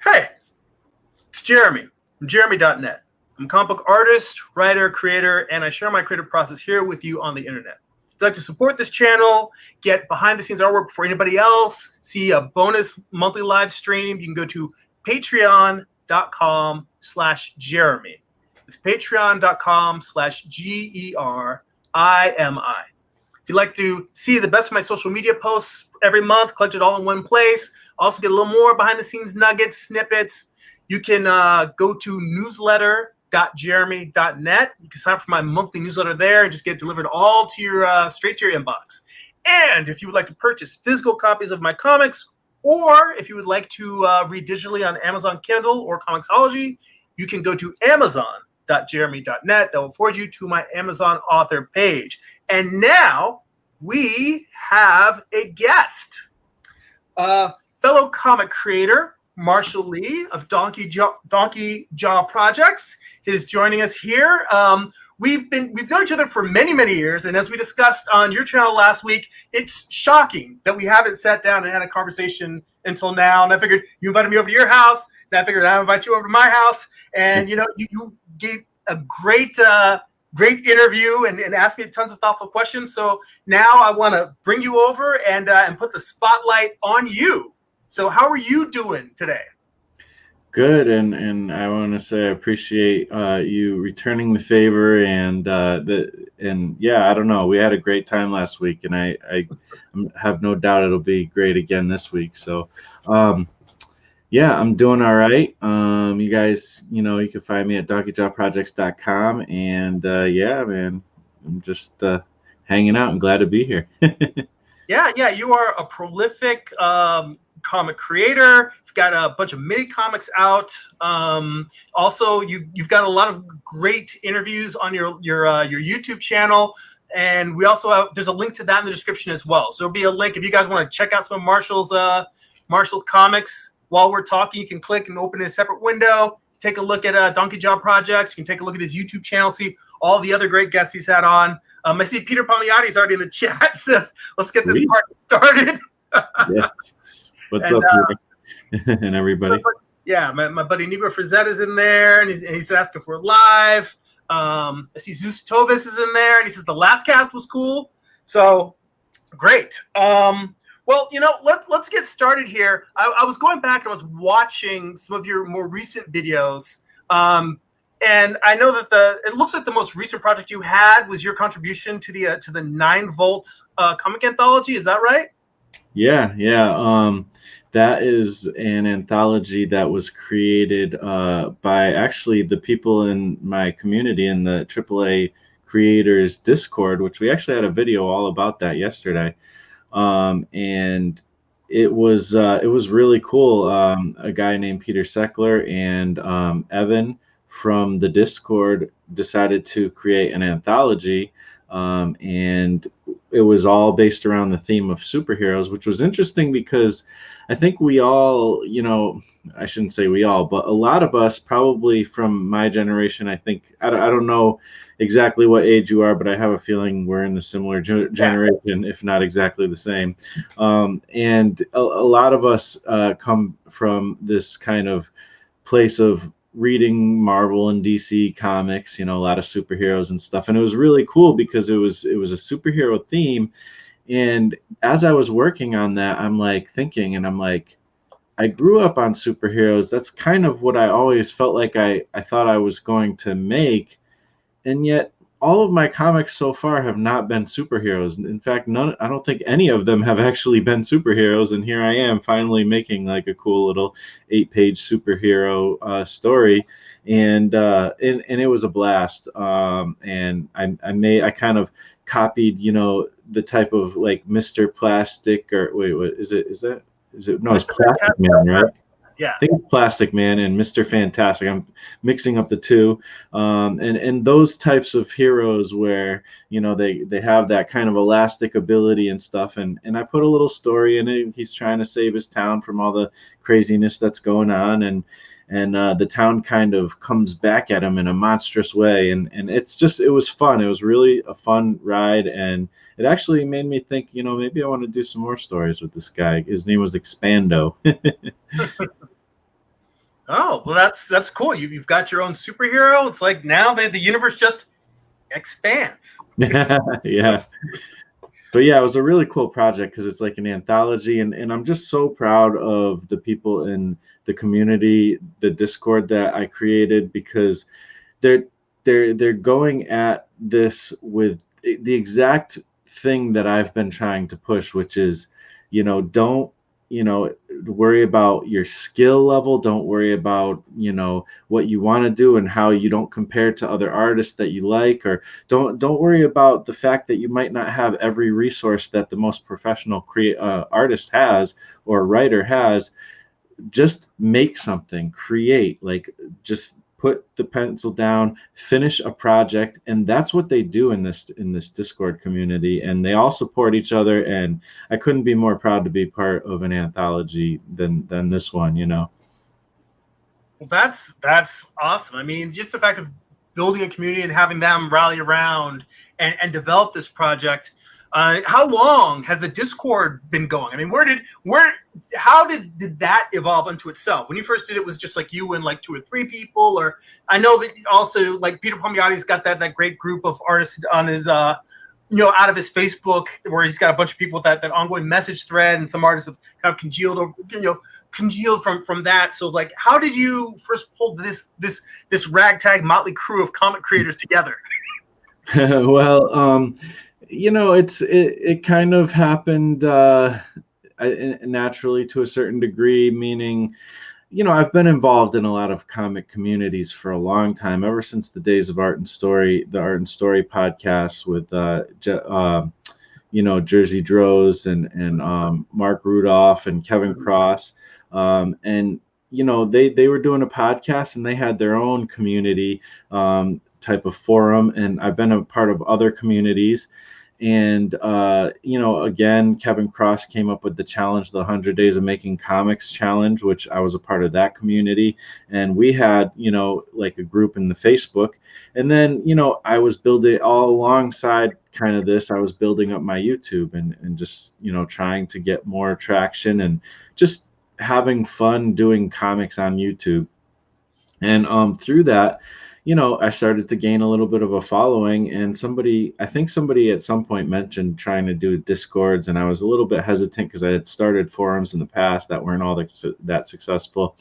Hey, it's Jeremy from Jeremy.net. I'm a comic book artist, writer, creator, and I share my creative process here with you on the internet. If you'd like to support this channel, get behind the scenes artwork before anybody else, see a bonus monthly live stream, you can go to patreon.com/Jeremy. It's patreon.com/GERIMI. If you'd like to see the best of my social media posts every month, collect it all in one place, also get a little more behind the scenes nuggets, snippets, you can go to newsletter.jeremy.net. You can sign up for my monthly newsletter there and just get it delivered all to your straight to your inbox. And if you would like to purchase physical copies of my comics, or if you would like to read digitally on Amazon Kindle or Comixology, you can go to amazon.jeremy.net. That will forward you to my Amazon author page. And now we have a guest, fellow comic creator Marshall Lee of Donkey Jaw Projects is joining us here. We've known each other for many years, and as we discussed on your channel last week, it's shocking that we haven't sat down and had a conversation until now. And I figured you invited me over to your house, and I figured I'd invite you over to my house. And you gave a great interview and asked me tons of thoughtful questions. So now I want to bring you over and put the spotlight on you. So how are you doing today? Good, and I want to say I appreciate you returning the favor, and yeah, I don't know, we had a great time last week, and I have no doubt it'll be great again this week. So yeah, I'm doing all right. You guys, you can find me at donkeyjawprojects.com, and yeah, man, I'm just hanging out and glad to be here. Yeah, you are a prolific comic creator. You've got a bunch of mini comics out. Also, you've got a lot of great interviews on your YouTube channel, and we also have, there's a link to that in the description as well. So there'll be a link if you guys want to check out some of Marshall's comics. While we're talking, you can click and open a separate window. Take a look at Donkey Jaw Projects. You can take a look at his YouTube channel, see all the other great guests he's had on. I see Peter Palmiotti's already in the chat. Says, let's get this part started. Yes. What's up, and everybody? Yeah, my buddy Negro Frazetta is in there, and he's asking for it live. I see Zeus Tovis is in there, and he says the last cast was cool. So great. Well, let's get started here. I was going back and I was watching some of your more recent videos. And I know that it looks like the most recent project you had was your contribution to the 9 Volt comic anthology. Is that right? Yeah. That is an anthology that was created by actually the people in my community in the AAA Creators Discord, which we actually had a video all about that yesterday. And it was really cool. A guy named Peter Seckler and Evan from the Discord decided to create an anthology, and it was all based around the theme of superheroes, which was interesting because I think we all, I shouldn't say we all, but a lot of us probably from my generation, I think, I don't know exactly what age you are, but I have a feeling we're in the similar generation, if not exactly the same. And a lot of us come from this kind of place of reading Marvel and DC comics, a lot of superheroes and stuff. And it was really cool because it was a superhero theme. And as I was working on that, I'm like thinking, and I'm like, I grew up on superheroes. That's kind of what I always felt like I thought I was going to make. And yet all of my comics so far have not been superheroes. In fact, I don't think any of them have actually been superheroes. And here I am finally making like a cool little 8-page superhero story. And it was a blast. And I kind of copied, the type of like Mr. Plastic, or wait, what is it? No, it's Plastic Man, right? Yeah. I think it's Plastic Man and Mr. Fantastic. I'm mixing up the two. And those types of heroes where, they have that kind of elastic ability and stuff. And I put a little story in it. He's trying to save his town from all the craziness that's going on. And the town kind of comes back at him in a monstrous way. And it was fun. It was really a fun ride. And it actually made me think, maybe I want to do some more stories with this guy. His name was Expando. Oh, well, that's cool. You've got your own superhero. It's like now the universe just expands. Yeah. But yeah, it was a really cool project because it's like an anthology, and I'm just so proud of the people in the community, the Discord that I created, because they're they're going at this with the exact thing that I've been trying to push, which is, don't, worry about your skill level, don't worry about, what you want to do and how you don't compare to other artists that you like, or don't worry about the fact that you might not have every resource that the most professional artist has or writer has. Just make something, create, like, just put the pencil down, finish a project. And that's what they do in this Discord community, and they all support each other. And I couldn't be more proud to be part of an anthology than this one. Well, that's awesome. I mean, just the fact of building a community and having them rally around and develop this project. How long has the Discord been going? I mean, how did that evolve into itself? When you first did it, was just like you and like 2 or 3 people, or I know that also like Peter Palmiotti's got that great group of artists on his out of his Facebook, where he's got a bunch of people with that ongoing message thread, and some artists have kind of congealed from that. So like, how did you first pull this ragtag motley crew of comic creators together? Well, it kind of happened naturally to a certain degree, meaning, I've been involved in a lot of comic communities for a long time, ever since the days of Art and Story, the Art and Story podcast with, Jersey Droz and Mark Rudolph and Kevin Cross. And, they were doing a podcast, and they had their own community type of forum. And I've been a part of other communities. And, again, Kevin Cross came up with the challenge, the 100 Days of Making Comics challenge, which I was a part of that community. And we had, like a group in the Facebook. And then, I was building all alongside kind of this. I was building up my YouTube and just, trying to get more traction and just having fun doing comics on YouTube. And through that, I started to gain a little bit of a following. And I think somebody at some point mentioned trying to do Discords, and I was a little bit hesitant because I had started forums in the past that weren't all that successful.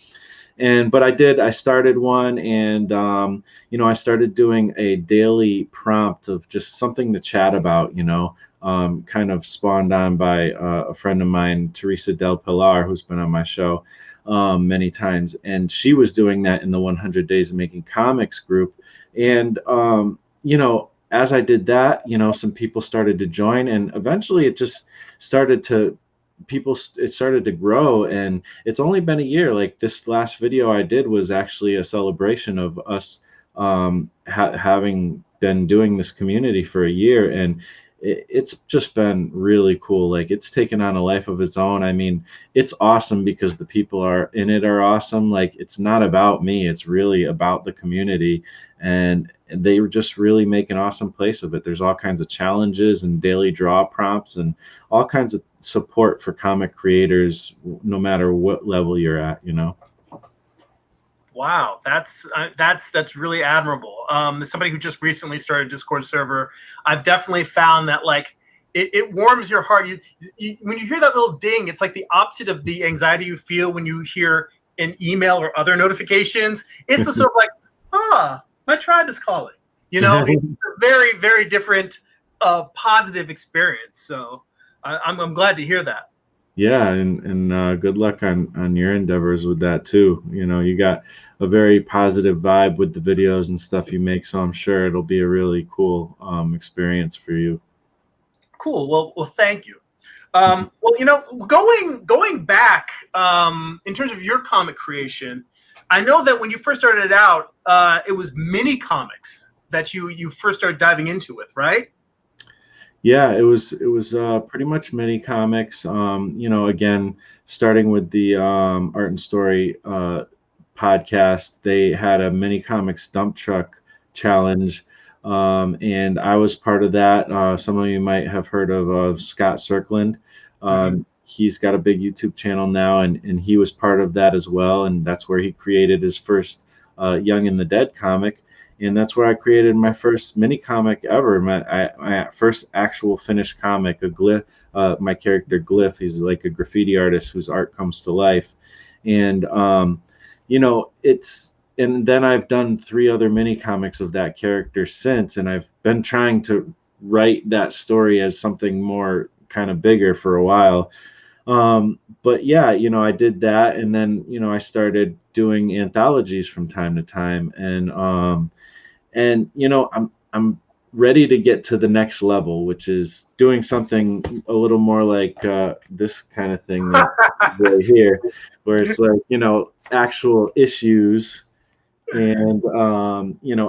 But I started one, and I started doing a daily prompt of just something to chat about, kind of spawned on by a friend of mine, Teresa Del Pilar, who's been on my show many times. And she was doing that in the 100 Days of Making Comics group. And, as I did that, some people started to join, and eventually it just started to it started to grow. And it's only been a year. Like, this last video I did was actually a celebration of us having been doing this community for a year. And it's just been really cool. Like, it's taken on a life of its own. I mean, it's awesome because the people are in it are awesome. Like, it's not about me, it's really about the community, and they just really make an awesome place of it. There's all kinds of challenges and daily draw prompts and all kinds of support for comic creators, no matter what level you're at. Wow, that's really admirable. As somebody who just recently started a Discord server, I've definitely found that like it warms your heart. When you hear that little ding, it's like the opposite of the anxiety you feel when you hear an email or other notifications. It's the sort of like, my tribe is calling. It's a very, very different positive experience. So I'm glad to hear that. Yeah, and good luck on your endeavors with that too. You got a very positive vibe with the videos and stuff you make, so I'm sure it'll be a really cool experience for you. Cool. Well, thank you. Well, going back in terms of your comic creation, I know that when you first started out, it was mini comics that you first started diving into with, right? Yeah, it was pretty much mini comics. Again, starting with the Art and Story podcast, they had a mini comics dump truck challenge, and I was part of that. Some of you might have heard of Scott Cirkland. he's got a big YouTube channel now, and he was part of that as well. And that's where he created his first Young and the Dead comic. And that's where I created my first mini comic ever, my first actual finished comic, a glyph. My character Glyph, he's like a graffiti artist whose art comes to life. And and then I've done 3 other mini comics of that character since, and I've been trying to write that story as something more kind of bigger for a while. But yeah, I did that, and then I started doing anthologies from time to time, and I'm ready to get to the next level, which is doing something a little more like this kind of thing right here, where it's like actual issues and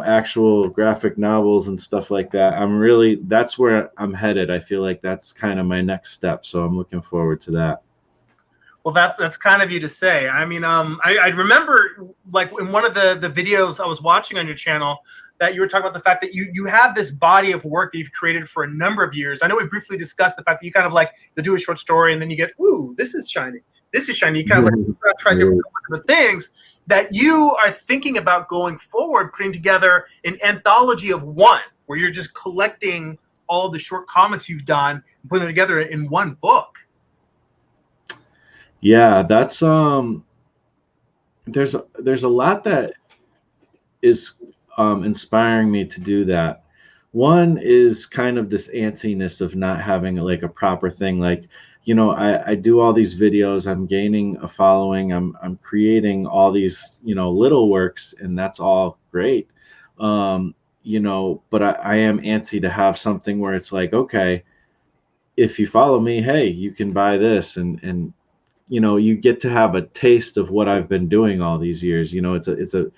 actual graphic novels and stuff like that. That's where I'm headed. I feel like that's kind of my next step, so I'm looking forward to that. Well, that's kind of you to say. I mean, I remember like in one of the videos I was watching on your channel that you were talking about the fact that you have this body of work that you've created for a number of years. I know we briefly discussed the fact that you kind of like to do a short story and then you get, ooh, this is shiny. This is shiny. You kind of like try different things that you are thinking about going forward, putting together an anthology of one where you're just collecting all the short comics you've done and putting them together in one book. Yeah, that's there's a lot that is inspiring me to do that. One is kind of this antsiness of not having like a proper thing. Like, I do all these videos, I'm gaining a following, I'm creating all these, little works, and that's all great. But I am antsy to have something where it's like, okay, if you follow me, hey, you can buy this, and you get to have a taste of what I've been doing all these years. It's a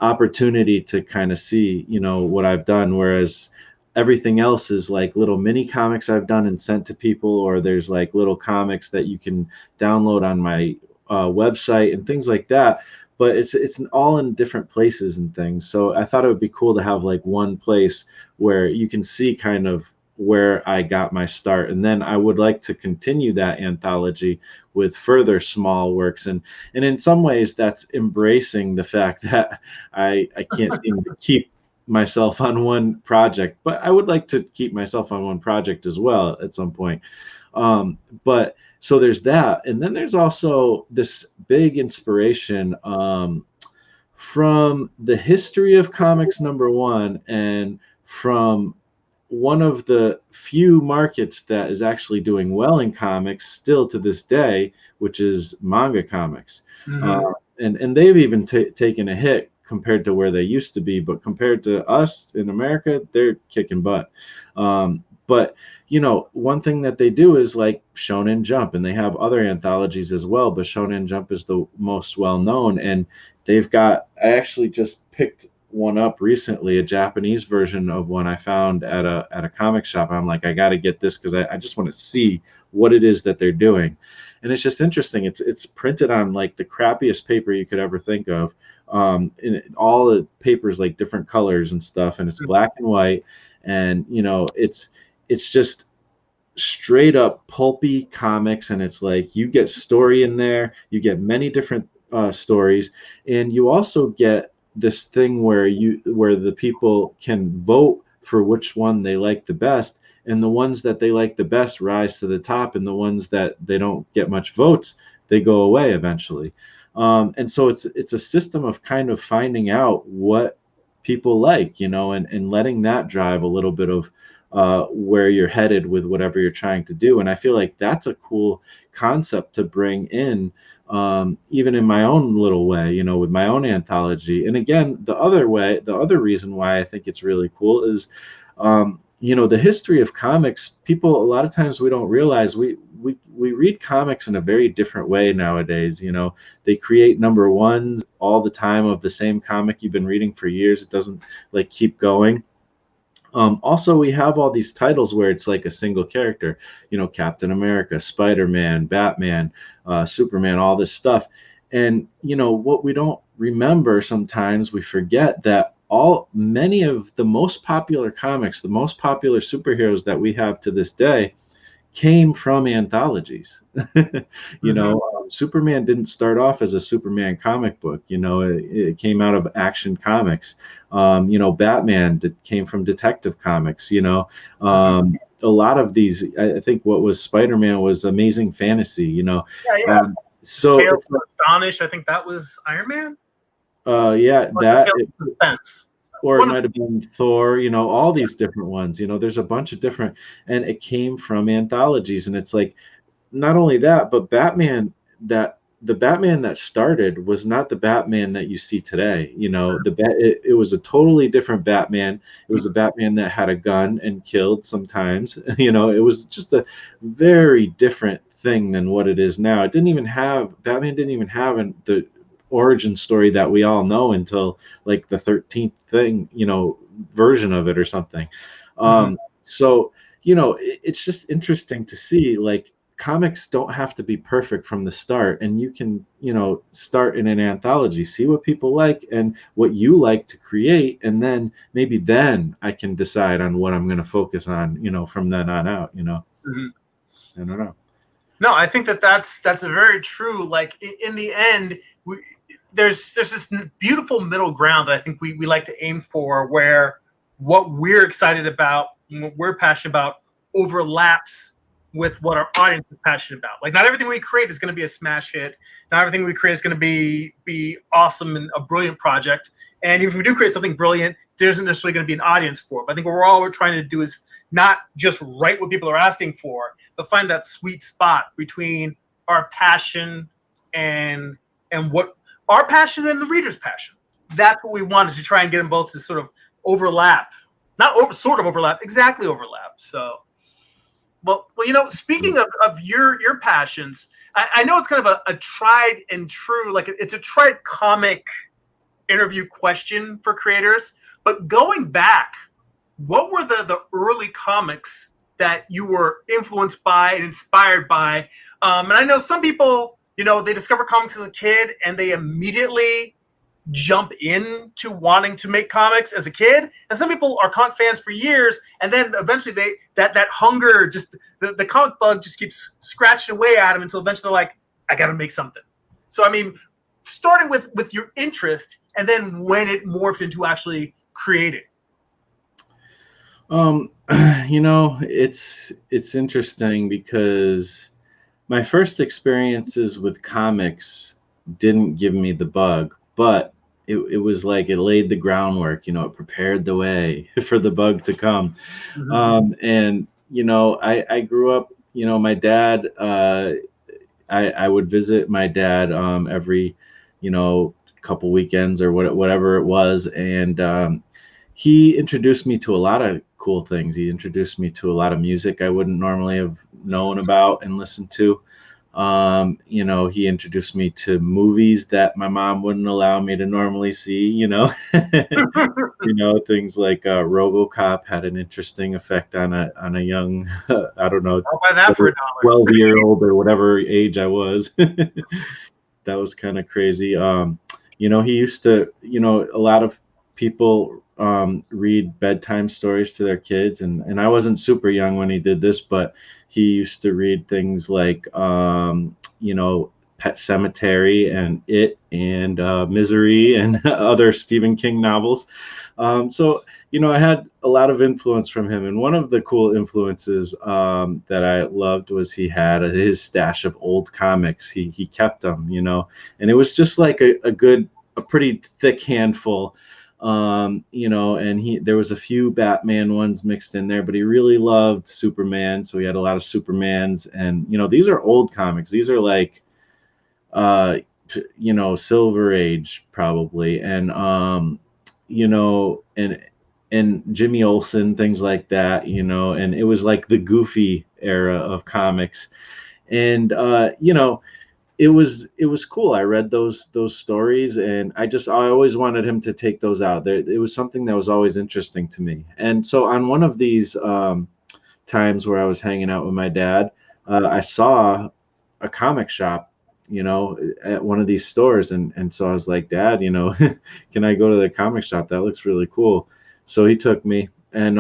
opportunity to kind of see, what I've done. Whereas everything else is like little mini comics I've done and sent to people, or there's like little comics that you can download on my website and things like that. But it's all in different places and things. So I thought it would be cool to have like one place where you can see kind of where I got my start. And then I would like to continue that anthology with further small works. And in some ways that's embracing the fact that I can't seem to keep myself on one project, but I would like to keep myself on one project as well at some point. But so there's that. And then there's also this big inspiration from the history of comics, number one, and from one of the few markets that is actually doing well in comics still to this day, which is manga comics. And they've even taken a hit compared to where they used to be, but compared to us in America, they're kicking butt. But one thing that they do is like Shonen Jump, and they have other anthologies as well, but Shonen Jump is the most well known. And I actually just picked one up recently, a Japanese version of one I found at a comic shop. I'm like, I got to get this because I just want to see what it is that they're doing. And it's just interesting. It's printed on like the crappiest paper you could ever think of. All the papers like different colors and stuff, and it's black and white. And it's just straight up pulpy comics, and it's like you get story in there, you get many different stories, and you also get this thing where the people can vote for which one they like the best, and the ones that they like the best rise to the top, and the ones that they don't get much votes, they go away eventually. And so it's a system of kind of finding out what people like, and letting that drive a little bit of where you're headed with whatever you're trying to do. And I feel like that's a cool concept to bring in, even in my own little way, with my own anthology. And again, the other reason why I think it's really cool is, the history of comics. People, a lot of times we don't realize we read comics in a very different way nowadays. They create number ones all the time of the same comic you've been reading for years. It doesn't like keep going. Also, we have all these titles where it's like a single character, Captain America, Spider-Man, Batman, Superman, all this stuff. And, what we don't remember sometimes, we forget that many of the most popular comics, the most popular superheroes that we have to this day came from anthologies. You Hmm. know, Superman didn't start off as a Superman comic book. You know, it came out of Action Comics. You know, Batman came from Detective Comics. You know, Hmm. a lot of these, I think what was Spider-Man was Amazing Fantasy. You know, Yeah, yeah. um, His so Tales it's of Astonish. I think that was Iron Man. yeah, Or the that Tales of Suspense. or it One of might have been Thor, you know, all these different ones. You know, there's a bunch of different, and it came from anthologies. And it's like, not only that, but the Batman that started was not the Batman that you see today. You know, it was a totally different Batman. It was a Batman that had a gun and killed sometimes. You know, it was just a very different thing than what it is now. It didn't even have Batman didn't even have the origin story that we all know until like the 13th thing, you know, version of it or something. Mhm. So you know, it's just interesting to see like comics don't have to be perfect from the start, and you can, you know, start in an anthology, see what people like and what you like to create, and then I can decide on what I'm going to focus on, you know, from then on out, you know. Mhm. I don't know. No, I think that that's a very true. Like in the end, there's this beautiful middle ground that I think we like to aim for, where what we're excited about, what we're passionate about, overlaps with what our audience is passionate about. Like not everything we create is going to be a smash hit. Not everything we create is going to be awesome and a brilliant project. And if we do create something brilliant, there isn't necessarily going to be an audience for it. But I think what we're trying to do is not just write what people are asking for, but find that sweet spot between our passion and what our passion and the reader's passion. That's what we want, is to try and get them both to sort of overlap, not over, sort of overlap, exactly overlap. So, well, you know, speaking of your passions, I know it's kind of a tried and true, like it's a tried comic interview question for creators. But going back, what were the early comics that you were influenced by and inspired by? And I know some people, you know, they discover comics as a kid and they immediately jump into wanting to make comics as a kid, and some people are comic fans for years, and then eventually they that hunger, just the comic bug just keeps scratching away at them until eventually they're like, I gotta make something. So I mean, starting with your interest and then when it morphed into actually creating. um you know, it's interesting because my first experiences with comics didn't give me the bug, but it was like it laid the groundwork, you know, it prepared the way for the bug to come. Mm-hmm. And, you know, I grew up, you know, my dad, I would visit my dad every, you know, couple weekends or whatever it was. And he introduced me to a lot of cool things. He introduced me to a lot of music I wouldn't normally have known about and listened to. You know, he introduced me to movies that my mom wouldn't allow me to normally see, you know. You know, things like RoboCop had an interesting effect on a young, I don't know, I'll buy that for $1. 12-year-old or whatever age I was. That was kind of crazy. You know, he used to, you know, a lot of people read bedtime stories to their kids, and I wasn't super young when he did this, but he used to read things like, you know, Pet Cemetery and It and Misery and other Stephen King novels. So, you know, I had a lot of influence from him. And one of the cool influences that I loved was he had his stash of old comics. He kept them, you know, and it was just like a pretty thick handful. You know, and there was a few Batman ones mixed in there, but he really loved Superman. So he had a lot of Supermans. And, you know, these are old comics. These are like, uh, you know, Silver Age probably. And, you know, and Jimmy Olsen, things like that, you know, and it was like the goofy era of comics. And you know, it was cool. I read those stories, and I always wanted him to take those out. There, it was something that was always interesting to me. And so on one of these times where I was hanging out with my dad, I saw a comic shop, you know, at one of these stores, and so I was like, Dad, you know, can I go to the comic shop? That looks really cool. So he took me, and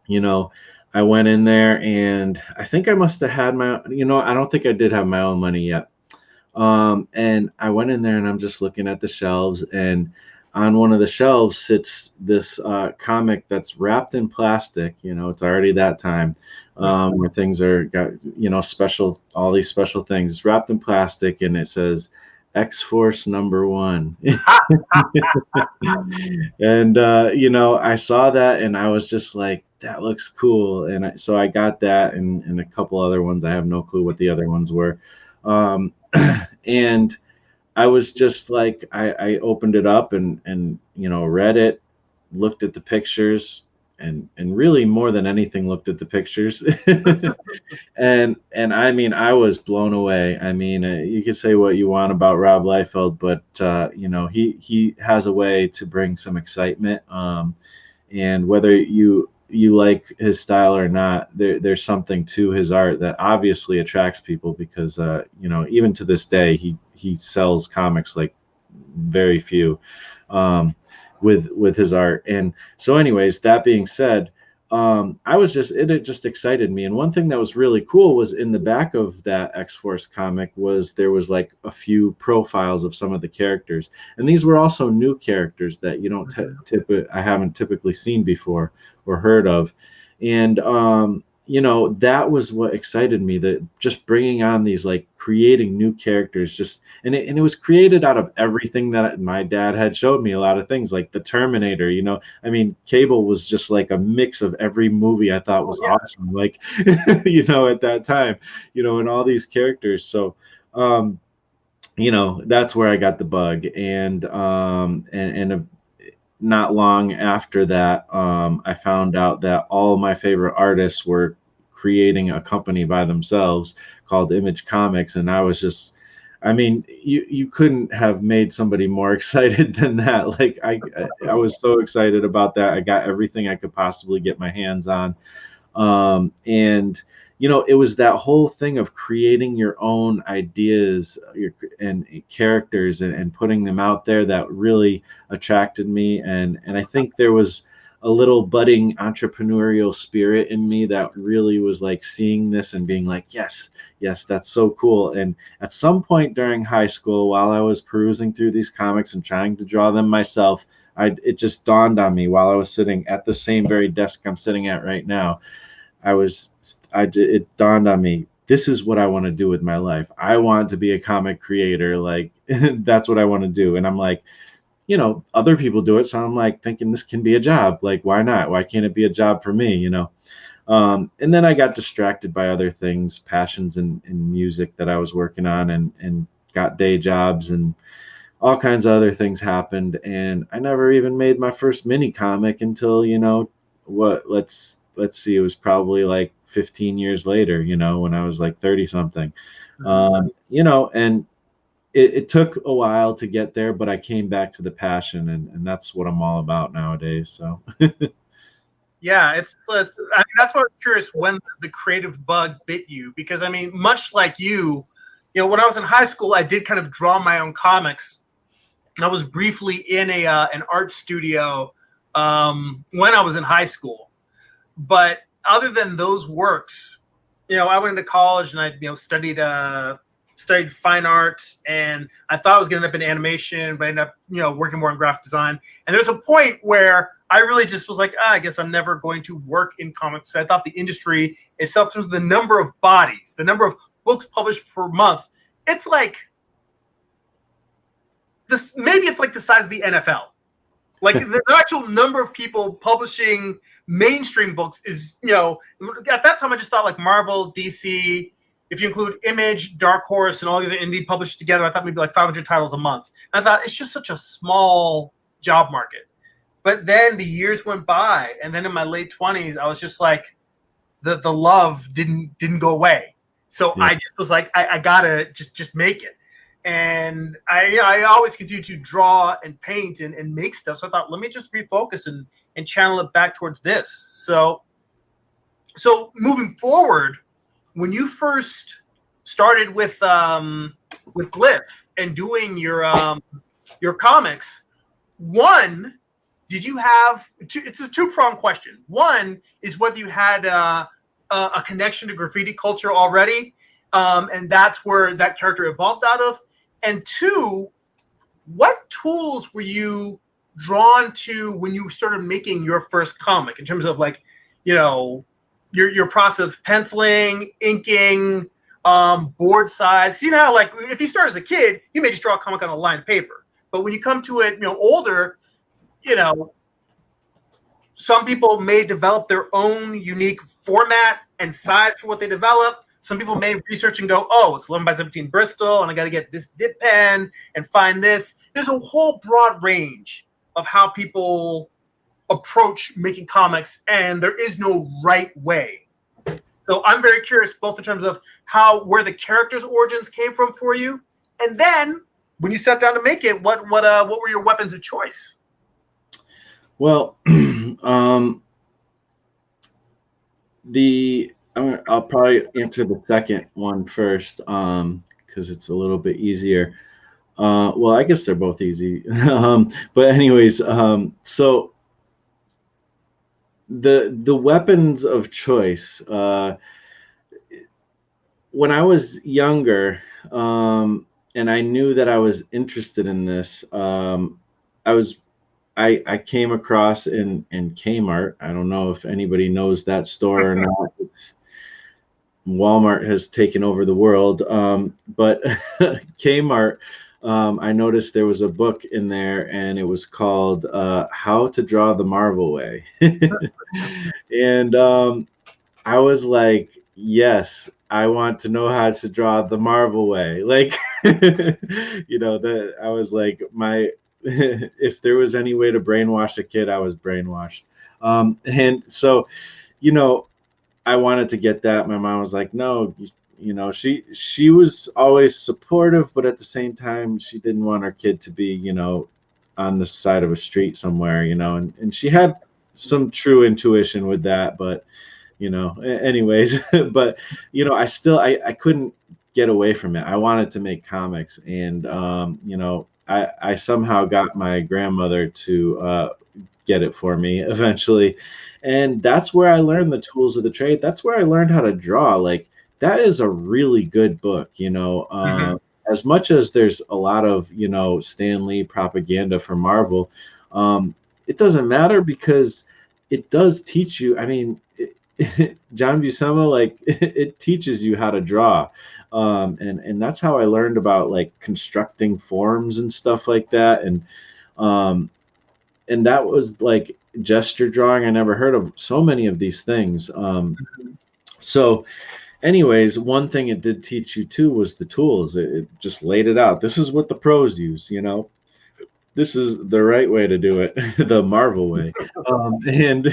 you know, I went in there and I think I must have had my, I don't think I did have my own money yet. And I went in there and I'm just looking at the shelves, and on one of the shelves sits this comic that's wrapped in plastic. It's already that time where things are got, special, all these special things. It's wrapped in plastic and it says X Force #1. And I saw that and I was just like, that looks cool. And so I got that and a couple other ones. I have no clue what the other ones were. And I was just like, I opened it up and read it, looked at the pictures, and really more than anything looked at the pictures. And I mean, I was blown away. I mean, you could say what you want about Rob Liefeld, but he has a way to bring some excitement. And whether you like his style or not, there's something to his art that obviously attracts people, because even to this day he sells comics like very few, with his art. And so anyways, that being said, I was just, it just excited me. And one thing that was really cool was in the back of that X-Force comic there was like a few profiles of some of the characters, and these were also new characters that you don't I haven't typically seen before or heard of. And that was what excited me, that just bringing on these, like, creating new characters, just and it was created out of everything that my dad had showed me. A lot of things like the Terminator, I mean, Cable was just like a mix of every movie I thought was awesome, like at that time, and all these characters. So that's where I got the bug. And not long after that, I found out that all my favorite artists were creating a company by themselves called Image Comics. And I was just, I mean, you couldn't have made somebody more excited than that. Like, I was so excited about that. I got everything I could possibly get my hands on. And it was that whole thing of creating your own ideas, and characters, and putting them out there that really attracted me. And I think there was a little budding entrepreneurial spirit in me that really was like seeing this and being like, yes, that's so cool. And at some point during high school, while I was perusing through these comics and trying to draw them myself, it just dawned on me while I was sitting at the same very desk I'm sitting at right now. It dawned on me, this is what I want to do with my life. I want to be a comic creator. Like, that's what I want to do. And I'm like, other people do it. So I'm like thinking, this can be a job. Like, why not? Why can't it be a job for me? And then I got distracted by other things, passions in music that I was working on, and got day jobs, and all kinds of other things happened. And I never even made my first mini comic until, let's see, it was probably like 15 years later, when I was like 30 something. And it took a while to get there, but I came back to the passion, and that's what I'm all about nowadays. So yeah, it's I mean, that's why I was curious when the creative bug bit you, because I mean, much like you, when I was in high school, I did kind of draw my own comics, and I was briefly in an art studio when I was in high school. But other than those works, I went into college and I studied fine art, and I thought I was going to end up in animation, but I ended up working more in graphic design. And there's a point where I really just was like, I guess I'm never going to work in comics. I thought the industry itself, was the number of bodies, the number of books published per month. It's like this. Maybe it's like the size of the NFL. Like, the actual number of people publishing mainstream books is, at that time I just thought like Marvel, DC, if you include Image, Dark Horse, and all the other indie publishers together, I thought maybe like 500 titles a month. And I thought it's just such a small job market. But then the years went by, and then in my late 20s, I was just like, the love didn't go away. So I just was like, I gotta just make it. And I always continue to draw and paint and make stuff. So I thought, let me just refocus and channel it back towards this. So moving forward, when you first started with Glyph and doing your comics, one, did you have it's a two-pronged question. One is whether you had a connection to graffiti culture already, and that's where that character evolved out of. And two, what tools were you drawn to when you started making your first comic in terms of like, your process of penciling, inking, board size? You know how like if you start as a kid, you may just draw a comic on a line of paper. But when you come to it, older, some people may develop their own unique format and size for what they develop. Some people may research and go, oh, it's 11 by 17 Bristol, and I got to get this dip pen and find this. There's a whole broad range of how people approach making comics, and there is no right way. So I'm very curious, both in terms of where the characters' origins came from for you, and then when you sat down to make it, what were your weapons of choice? Well, I'll probably answer the second one first, because it's a little bit easier. Well, I guess they're both easy. But anyways, so the weapons of choice. When I was younger, and I knew that I was interested in this, I came across in Kmart. I don't know if anybody knows that store or not. Walmart has taken over the world, but Kmart. I noticed there was a book in there, and it was called "How to Draw the Marvel Way," and I was like, "Yes, I want to know how to draw the Marvel way." Like, that I was like, if there was any way to brainwash a kid, I was brainwashed. And so, I wanted to get that. My mom was like, no, she was always supportive, but at the same time, she didn't want her kid to be, on the side of a street somewhere, and she had some true intuition with that, but, anyways, but, I couldn't get away from it. I wanted to make comics, and, I somehow got my grandmother to get it for me eventually. And that's where I learned the tools of the trade. That's where I learned how to draw. Like, that is a really good book, as much as there's a lot of, Stan Lee propaganda for Marvel. It doesn't matter because it does teach you. I mean, John Buscema, like, it teaches you how to draw. And that's how I learned about like constructing forms and stuff like that. And that was like gesture drawing. I never heard of so many of these things. So anyways, one thing it did teach you too was the tools. It just laid it out. This is what the pros use, this is the right way to do it, the Marvel way. And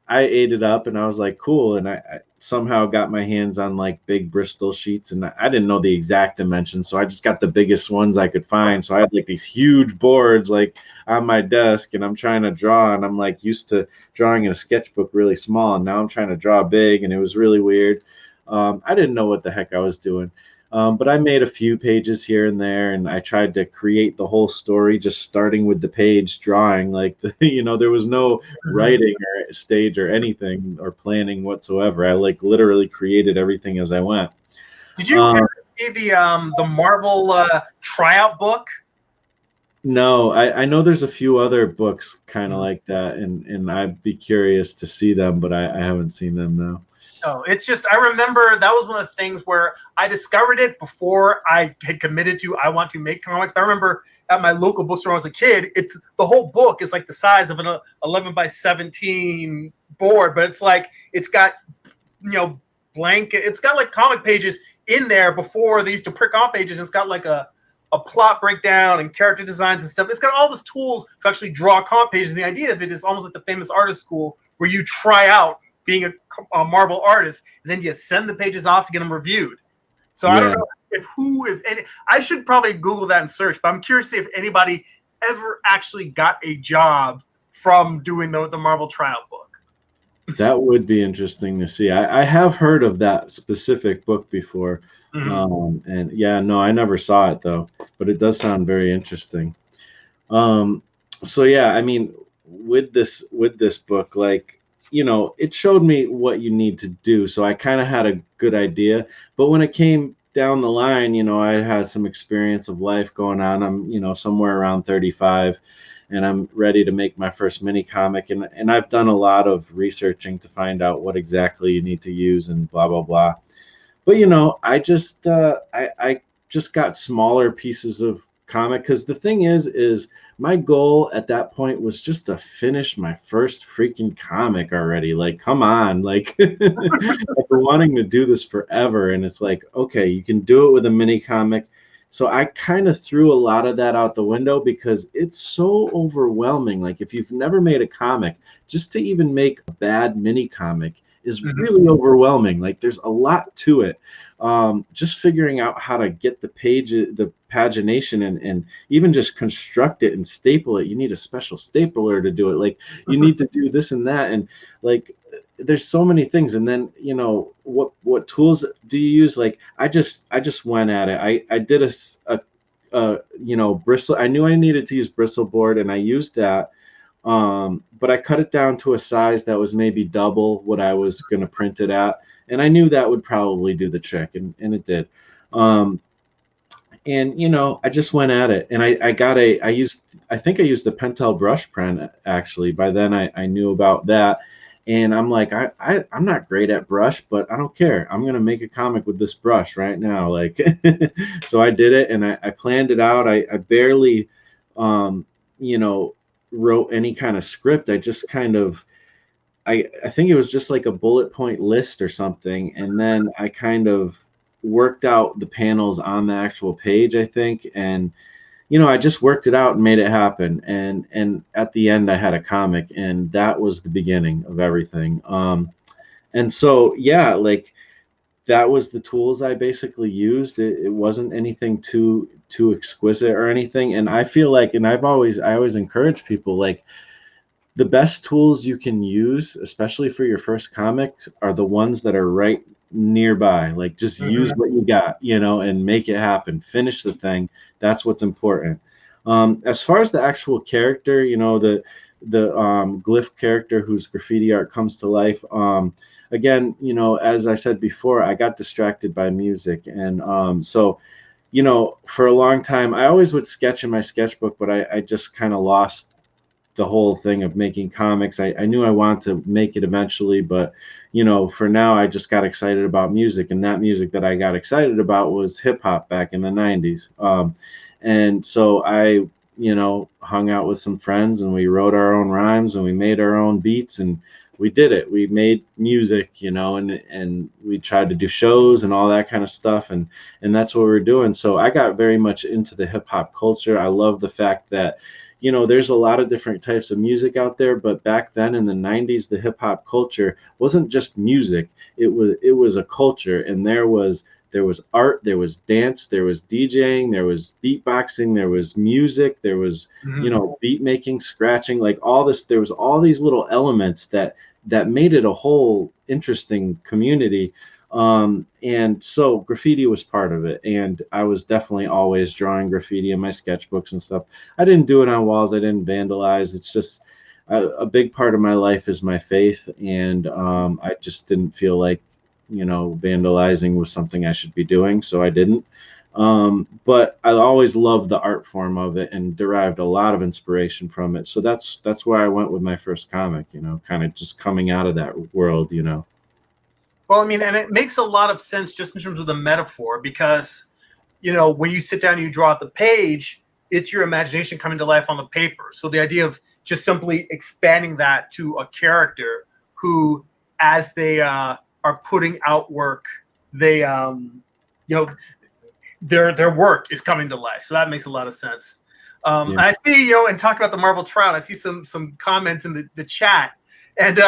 I ate it up, and I was like, cool. And I somehow got my hands on like big Bristol sheets, and I didn't know the exact dimensions, so I just got the biggest ones I could find. So I had like these huge boards like on my desk, and I'm trying to draw, and I'm like used to drawing in a sketchbook really small, and now I'm trying to draw big, and it was really weird. I didn't know what the heck I was doing. But I made a few pages here and there, and I tried to create the whole story just starting with the page drawing. Like, there was no writing or stage or anything or planning whatsoever. I like literally created everything as I went. Did you ever see the Marvel tryout book? No, I know there's a few other books kind of like that, and I'd be curious to see them, but I haven't seen them now. No, it's just, I remember that was one of the things where I discovered it before I had committed to, I want to make comics. But I remember at my local bookstore when I was a kid, the whole book is like the size of an 11 by 17 board, but it's like, it's got, it's got like comic pages in there before they used to print on pages. And it's got like a plot breakdown and character designs and stuff. It's got all these tools to actually draw comic pages. And the idea of it is almost like the famous artist school where you try out being a Marvel artist, and then you send the pages off to get them reviewed. So yeah. I don't know if any, I should probably Google that and search, but I'm curious to see if anybody ever actually got a job from doing the Marvel tryout book. That would be interesting to see. I have heard of that specific book before. And yeah, no, I never saw it though, but it does sound very interesting. Um, so yeah, I mean, with this book, like, it showed me what you need to do. So I kind of had a good idea. But when it came down the line, I had some experience of life going on. I'm, somewhere around 35, and I'm ready to make my first mini comic. And I've done a lot of researching to find out what exactly you need to use and blah blah blah. But I just got smaller pieces of comic, because the thing is my goal at that point was just to finish my first freaking comic already. Like, come on, like, I've been wanting to do this forever, and it's like, okay, you can do it with a mini comic. So I kind of threw a lot of that out the window because it's so overwhelming. Like, if you've never made a comic, just to even make a bad mini comic is Mhm. really overwhelming. Like, there's a lot to it. Just figuring out how to get the pagination, and even just construct it and staple it. You need a special stapler to do it. Like, you need to do this and that, and like, there's so many things. And then, what tools do you use? Like, I just went at it. I did bristle. I knew I needed to use bristle board, and I used that. But I cut it down to a size that was maybe double what I was going to print it at. And I knew that would probably do the trick, and it did. Um, and I just went at it, and I think I used the Pentel brush pen. Actually, by then I knew about that. And I'm like, I'm not great at brush, but I don't care. I'm going to make a comic with this brush right now. Like, so I did it, and I planned it out. I barely, um, you know, wrote any kind of script. I just kind of, I think it was just like a bullet point list or something. And then I kind of worked out the panels on the actual page, I think. And, I just worked it out and made it happen. And at the end, I had a comic, and that was the beginning of everything. And so, yeah, like, that was the tools I basically used. It wasn't anything too exquisite or anything. And I feel like, and I always encourage people, like, the best tools you can use, especially for your first comics, are the ones that are right nearby. Like, just use Mhm. what you got, and make it happen. Finish the thing. That's what's important. As far as the actual character, the glyph character whose graffiti art comes to life. Again, as I said before, I got distracted by music, and so for a long time, I always would sketch in my sketchbook, but I just kind of lost the whole thing of making comics. I knew I wanted to make it eventually, but for now, I just got excited about music, and that music that I got excited about was hip hop back in the '90s. And so I, hung out with some friends, and we wrote our own rhymes, and we made our own beats, and we did it. We made music, and we tried to do shows and all that kind of stuff, and that's what we we're doing. So I got very much into the hip hop culture. I love the fact that there's a lot of different types of music out there, but back then in the '90s, the hip hop culture wasn't just music. It was a culture, and there was art, there was dance, there was DJing, there was beatboxing, there was music, there was Mhm. beat making, scratching, like all this. There was all these little elements that made it a whole interesting community. And so graffiti was part of it, and I was definitely always drawing graffiti in my sketchbooks and stuff. I didn't do it on walls. I didn't vandalize. It's just a big part of my life is my faith, and I just didn't feel like vandalizing was something I should be doing, so I didn't. But I always loved the art form of it and derived a lot of inspiration from it. So that's where I went with my first comic. Kind of just coming out of that world. Well, I mean, and it makes a lot of sense just in terms of the metaphor because, when you sit down and you draw out the page, it's your imagination coming to life on the paper. So the idea of just simply expanding that to a character who, as they are putting out work, they, you know, their work is coming to life. So that makes a lot of sense. Yeah. I see, and talk about the Marvel Trout. I see some comments in the chat, and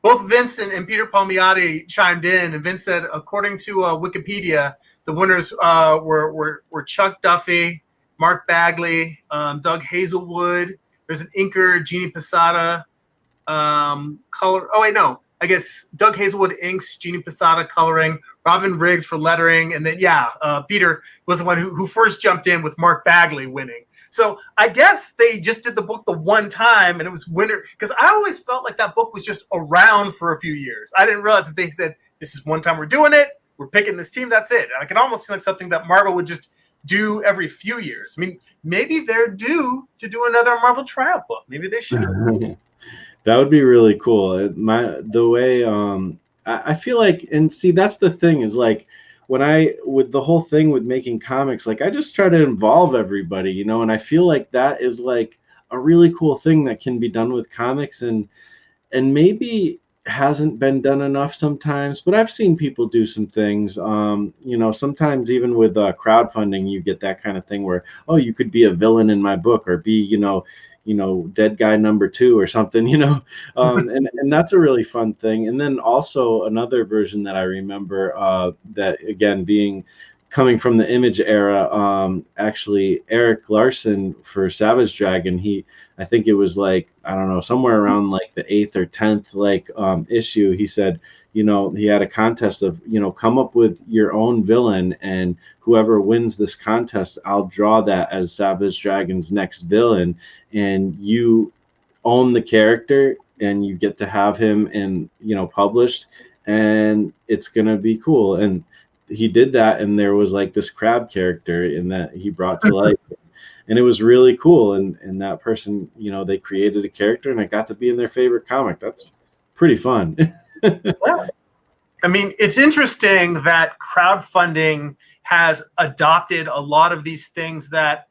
both Vince and Peter Palmiotti chimed in. And Vince said, according to Wikipedia, the winners were Chuck Duffy, Mark Bagley, Doug Hazelwood. There's an inker, Jeannie Posada. Color. Oh wait, no. I guess Doug Hazelwood inks, Jeannie Posada coloring, Robin Riggs for lettering, and then Peter was the one who first jumped in with Mark Bagley winning. So I guess they just did the book the one time, and it was winter, because I always felt like that book was just around for a few years. I didn't realize that they said, this is one time we're doing it, we're picking this team, that's it. I can almost see like something that Marvel would just do every few years. I mean, maybe they're due to do another Marvel tryout book. Maybe they should. That would be really cool. The way I feel like, and see, that's the thing is like when with the whole thing with making comics, like I just try to involve everybody, you know, and I feel like that is like a really cool thing that can be done with comics, and maybe hasn't been done enough sometimes, but I've seen people do some things. You know, sometimes even with crowdfunding, you get that kind of thing where, oh, you could be a villain in my book, or be, dead guy number 2 or something, and that's a really fun thing. And then also another version that I remember, that again coming from the Image era, actually Eric Larson for Savage Dragon, I think it was like, I don't know, somewhere around like the 8th or 10th issue, he said, he had a contest of, come up with your own villain, and whoever wins this contest, I'll draw that as Savage Dragon's next villain, and you own the character and you get to have him published, and it's gonna be cool. And he did that, and there was like this crab character in that he brought to life, and it was really cool. And that person, they created a character, and I got to be in their favorite comic. That's pretty fun. Well, I mean, it's interesting that crowdfunding has adopted a lot of these things that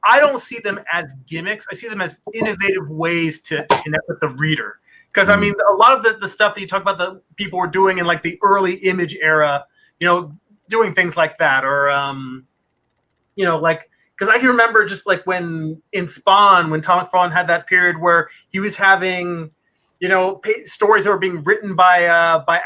I don't see them as gimmicks. I see them as innovative ways to connect with the reader. Because I mean, a lot of the stuff that you talk about that people were doing in like the early Image era, doing things like that, or like, because I can remember just like when in Spawn, when Tom McFarlane had that period where he was having, stories that were being written by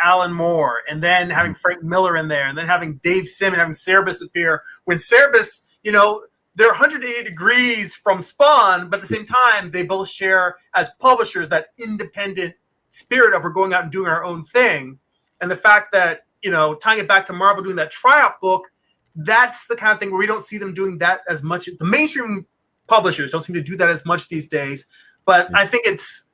Alan Moore, and then having Frank Miller in there, and then having Dave Sim and having Cerebus appear. When Cerebus, they're 180 degrees from Spawn, but at the same time, they both share as publishers that independent spirit of we're going out and doing our own thing. And the fact that, tying it back to Marvel doing that tryout book, that's the kind of thing where we don't see them doing that as much. The mainstream publishers don't seem to do that as much these days. But I think it's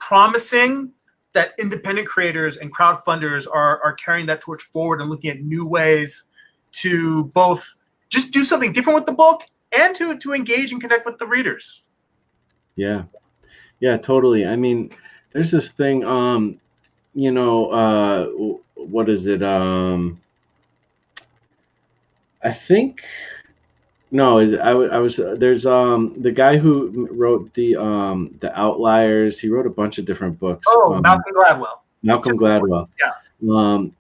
promising that independent creators and crowdfunders are carrying that torch forward and looking at new ways to both just do something different with the book and to engage and connect with the readers. Yeah, totally. I mean, there's this thing, what is it? I think, no, I was there's the guy who wrote the Outliers. He wrote a bunch of different books. Oh, Malcolm Gladwell. Malcolm Gladwell. Yeah.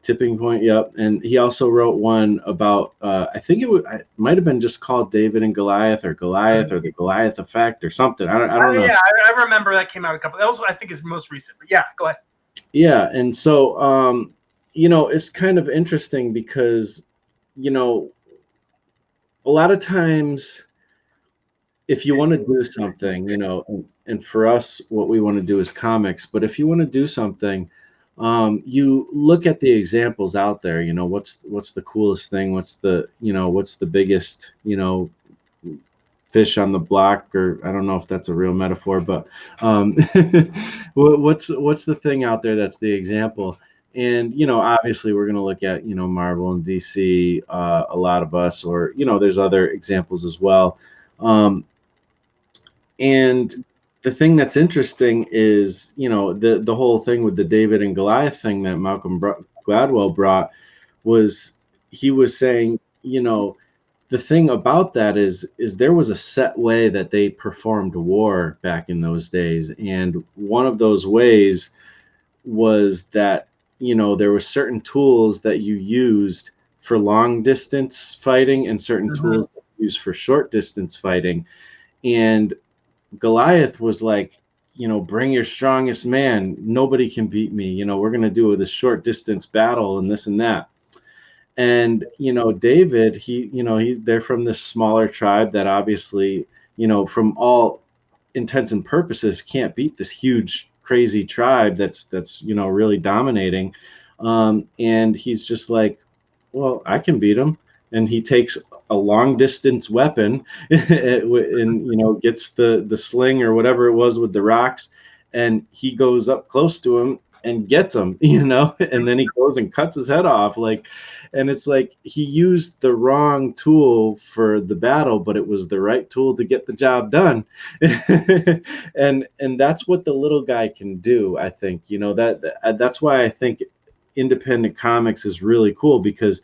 Tipping Point, yep. And he also wrote one about, I think it might have been just called David and Goliath, or Goliath, or the Goliath Effect, or something. I don't know. Yeah, I remember that came out a couple. That was, I think, is most recent. But yeah, go ahead. Yeah, and so it's kind of interesting because a lot of times, if you want to do something, and for us, what we want to do is comics, but if you want to do something, you look at the examples out there. What's the coolest thing? What's the biggest fish on the block? Or I don't know if that's a real metaphor, but what's the thing out there that's the example? And obviously we're going to look at Marvel and DC, a lot of us, or there's other examples as well. And the thing that's interesting is, the whole thing with the David and Goliath thing that Malcolm Gladwell brought was, he was saying, the thing about that is there was a set way that they performed war back in those days. And one of those ways was that, there were certain tools that you used for long distance fighting and certain tools that you used for short distance fighting. And Goliath was like, bring your strongest man. Nobody can beat me. We're going to do this short distance battle and this and that. And, David, they're from this smaller tribe that obviously, from all intents and purposes can't beat this huge crazy tribe that's really dominating, and he's just like, well, I can beat him. And he takes a long distance weapon and gets the sling or whatever it was with the rocks, and he goes up close to him and gets him, and then he goes and cuts his head off, like, and it's like he used the wrong tool for the battle, but it was the right tool to get the job done. And that's what the little guy can do. I think that's why I think independent comics is really cool, because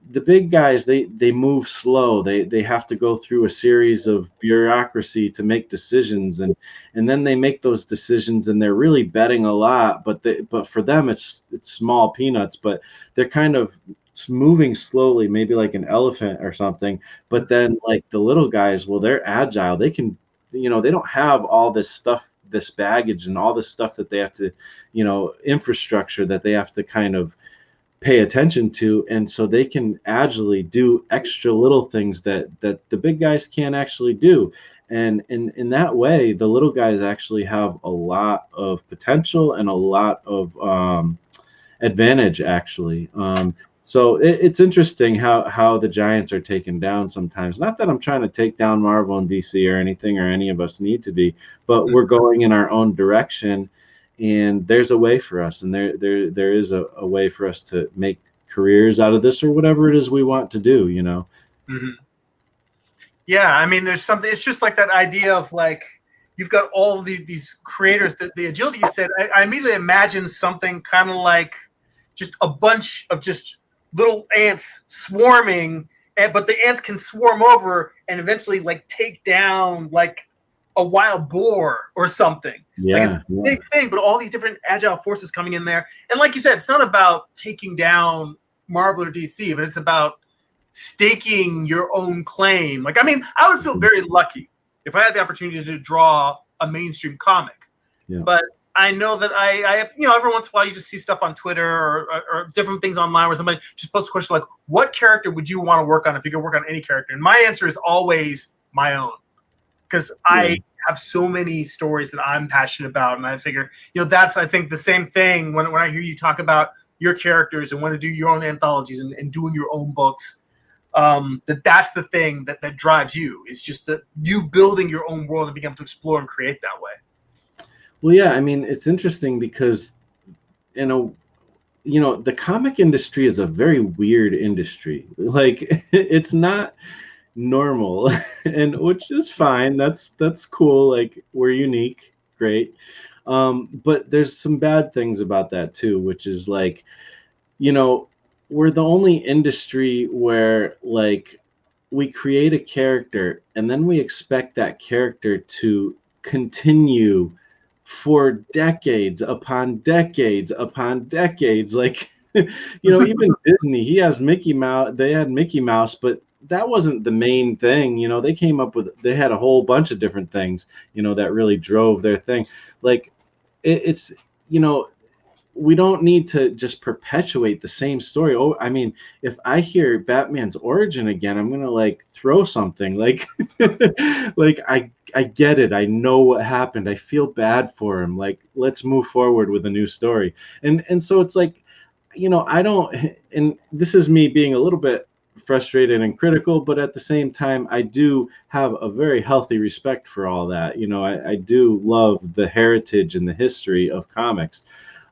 the big guys, they move slow. They have to go through a series of bureaucracy to make decisions, and then they make those decisions, and they're really betting a lot, but for them it's small peanuts, but they're kind of moving slowly, maybe like an elephant or something. But then like the little guys, well, they're agile. They can, they don't have all this stuff, this baggage and all this stuff that they have to, infrastructure that they have to kind of pay attention to, and so they can agilely do extra little things that the big guys can't actually do. And in that way, the little guys actually have a lot of potential and a lot of advantage, actually. So it's interesting how the giants are taken down sometimes. Not that I'm trying to take down Marvel and DC or anything, or any of us need to be, but we're going in our own direction, and there's a way for us, and there is a way for us to make careers out of this, or whatever it is we want to do. Mm-hmm. Yeah, I mean, there's something. It's just like that idea of like you've got all these creators. The agility you said, I immediately imagine something kind of like just a bunch of just little ants swarming, but the ants can swarm over and eventually like take down like a wild boar or something. Like it's a big thing, but all these different agile forces coming in there. And like you said, it's not about taking down Marvel or DC, but it's about staking your own claim. Like, I mean, I would feel very lucky if I had the opportunity to draw a mainstream comic. Yeah. But I know that I every once in a while you just see stuff on Twitter or different things online where somebody just posts a question like, what character would you want to work on if you could work on any character? And my answer is always my own. Because I have so many stories that I'm passionate about, and I figure, that's, I think, the same thing when I hear you talk about your characters and want to do your own anthologies and doing your own books, that's the thing that drives you. It's just that you building your own world and being able to explore and create that way. Well, yeah, I mean, it's interesting because, the comic industry is a very weird industry. Like, it's not normal, and which is fine. That's cool. Like, we're unique, great. But there's some bad things about that too, which is like, we're the only industry where like we create a character and then we expect that character to continue for decades upon decades upon decades. Like, even Disney, they had Mickey Mouse, but that wasn't the main thing. They had a whole bunch of different things, that really drove their thing. Like, it's, we don't need to just perpetuate the same story. Oh, I mean, if I hear Batman's origin again, I'm gonna like throw something. Like, like I get it. I know what happened. I feel bad for him. Like, let's move forward with a new story. And so it's like, I don't. And this is me being a little bit frustrated and critical, but at the same time, I do have a very healthy respect for all that. I do love the heritage and the history of comics.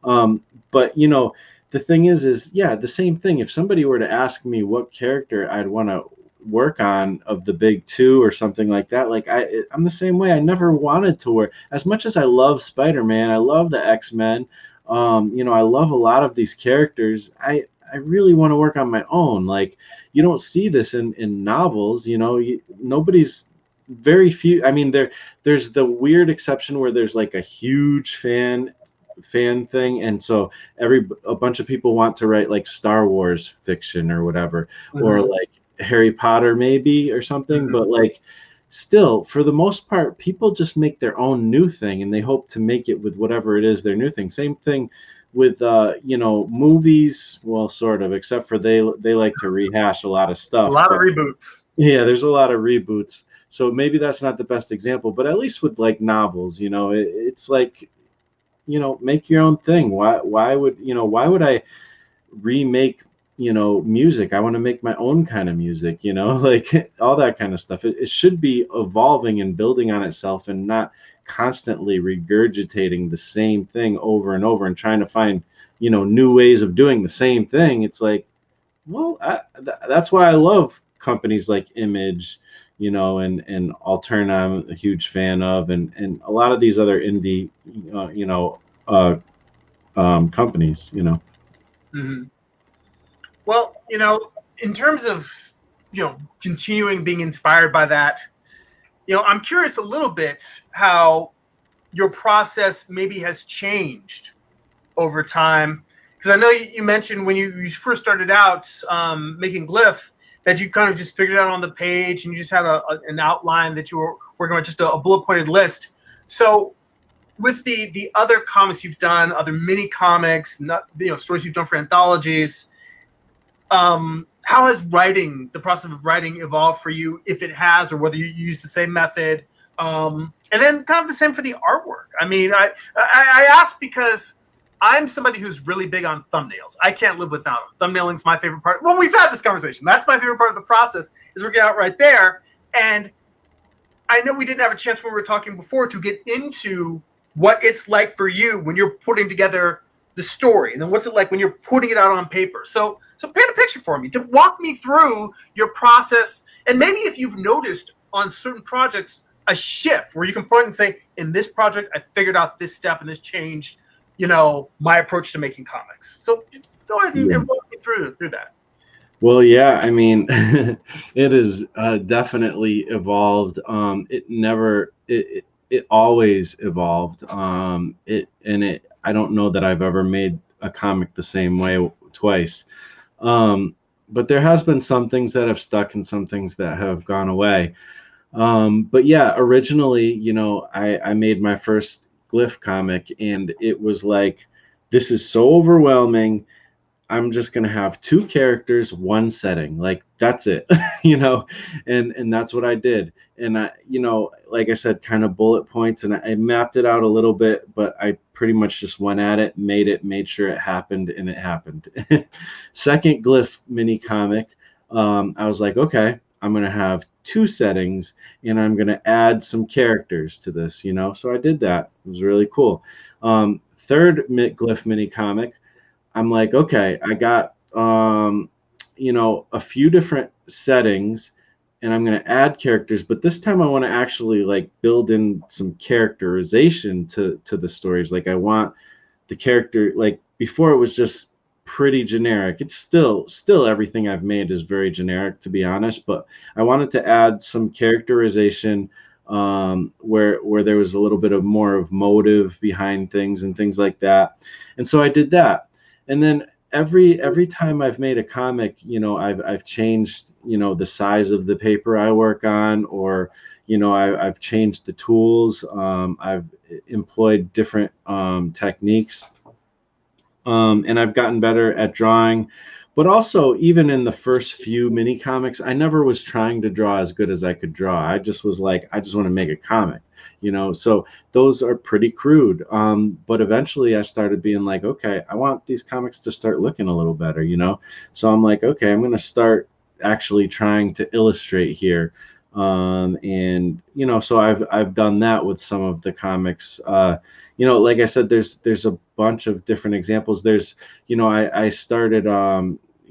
But the thing is the same thing. If somebody were to ask me what character I'd want to work on of the big two or something like that, like I'm the same way. I never wanted to work, as much as I love Spider-Man, I love the X-Men, I love a lot of these characters. I really want to work on my own. Like, you don't see this in novels. Nobody's, very few. I mean, there's the weird exception where there's like a huge fan thing, and so a bunch of people want to write like Star Wars fiction or whatever, or like Harry Potter maybe or something. But like, still, for the most part, people just make their own new thing, and they hope to make it with whatever it is their new thing. Same thing with movies. Well, sort of, except for they like to rehash a lot of stuff. A lot of reboots. Yeah, there's a lot of reboots. So maybe that's not the best example, but at least with like novels, it's like make your own thing. Why would I remake music? I want to make my own kind of music, like all that kind of stuff. It should be evolving and building on itself, and not constantly regurgitating the same thing over and over and trying to find new ways of doing the same thing. It's like, well, that's why I love companies like Image, and Alterna. I'm a huge fan of, and a lot of these other indie uh, companies. Mhm. Well, in terms of continuing being inspired by that, I'm curious a little bit how your process maybe has changed over time, because I know you mentioned when you first started out making glyph that you kind of just figured it out on the page and you just had an outline that you were working on, just a bullet pointed list. So with the other comics you've done, other mini comics, not stories you've done for anthologies, how has the process of writing evolved for you, if it has, or whether you use the same method? And then kind of the same for the artwork. I mean, I ask because I'm somebody who's really big on thumbnails. I can't live without them. Thumbnailing's my favorite part. Well, we've had this conversation. That's my favorite part of the process, is working out right there. And I know we didn't have a chance when we were talking before to get into what it's like for you when you're putting together the story, and then what's it like when you're putting it out on paper. So paint a picture for me, to walk me through your process, and maybe if you've noticed on certain projects a shift where you can point and say, in this project I figured out this step and this changed my approach to making comics. So go ahead and walk me through that. Well, yeah, I mean, it has definitely evolved. It always evolved. I don't know that I've ever made a comic the same way twice. But there has been some things that have stuck and some things that have gone away. But yeah, originally, I made my first glyph comic, and it was like, this is so overwhelming. I'm just gonna have two characters, one setting, like that's it, and that's what I did. And like I said, kind of bullet points, and I mapped it out a little bit, but I pretty much just went at it, made sure it happened, and it happened. Second glyph mini comic, I was like, okay, I'm gonna have two settings, and I'm gonna add some characters to this, So I did that. It was really cool. Third glyph mini comic, I'm like, okay, I got a few different settings, and I'm going to add characters, but this time I want to actually like build in some characterization to the stories. Like I want the character, like before it was just pretty generic. It's still everything I've made is very generic, to be honest, but I wanted to add some characterization, where there was a little bit of more of motive behind things and things like that. And so I did that. And then every time I've made a comic, I've changed, the size of the paper I work on, or I've changed the tools. I've employed different techniques, and I've gotten better at drawing. But also, even in the first few mini comics, I never was trying to draw as good as I could draw. I just was like, I just want to make a comic, So those are pretty crude. But eventually, I started being like, okay, I want these comics to start looking a little better, So I'm like, okay, I'm going to start actually trying to illustrate here. And so I've done that with some of the comics. Like I said, there's a bunch of different examples. There's, I started,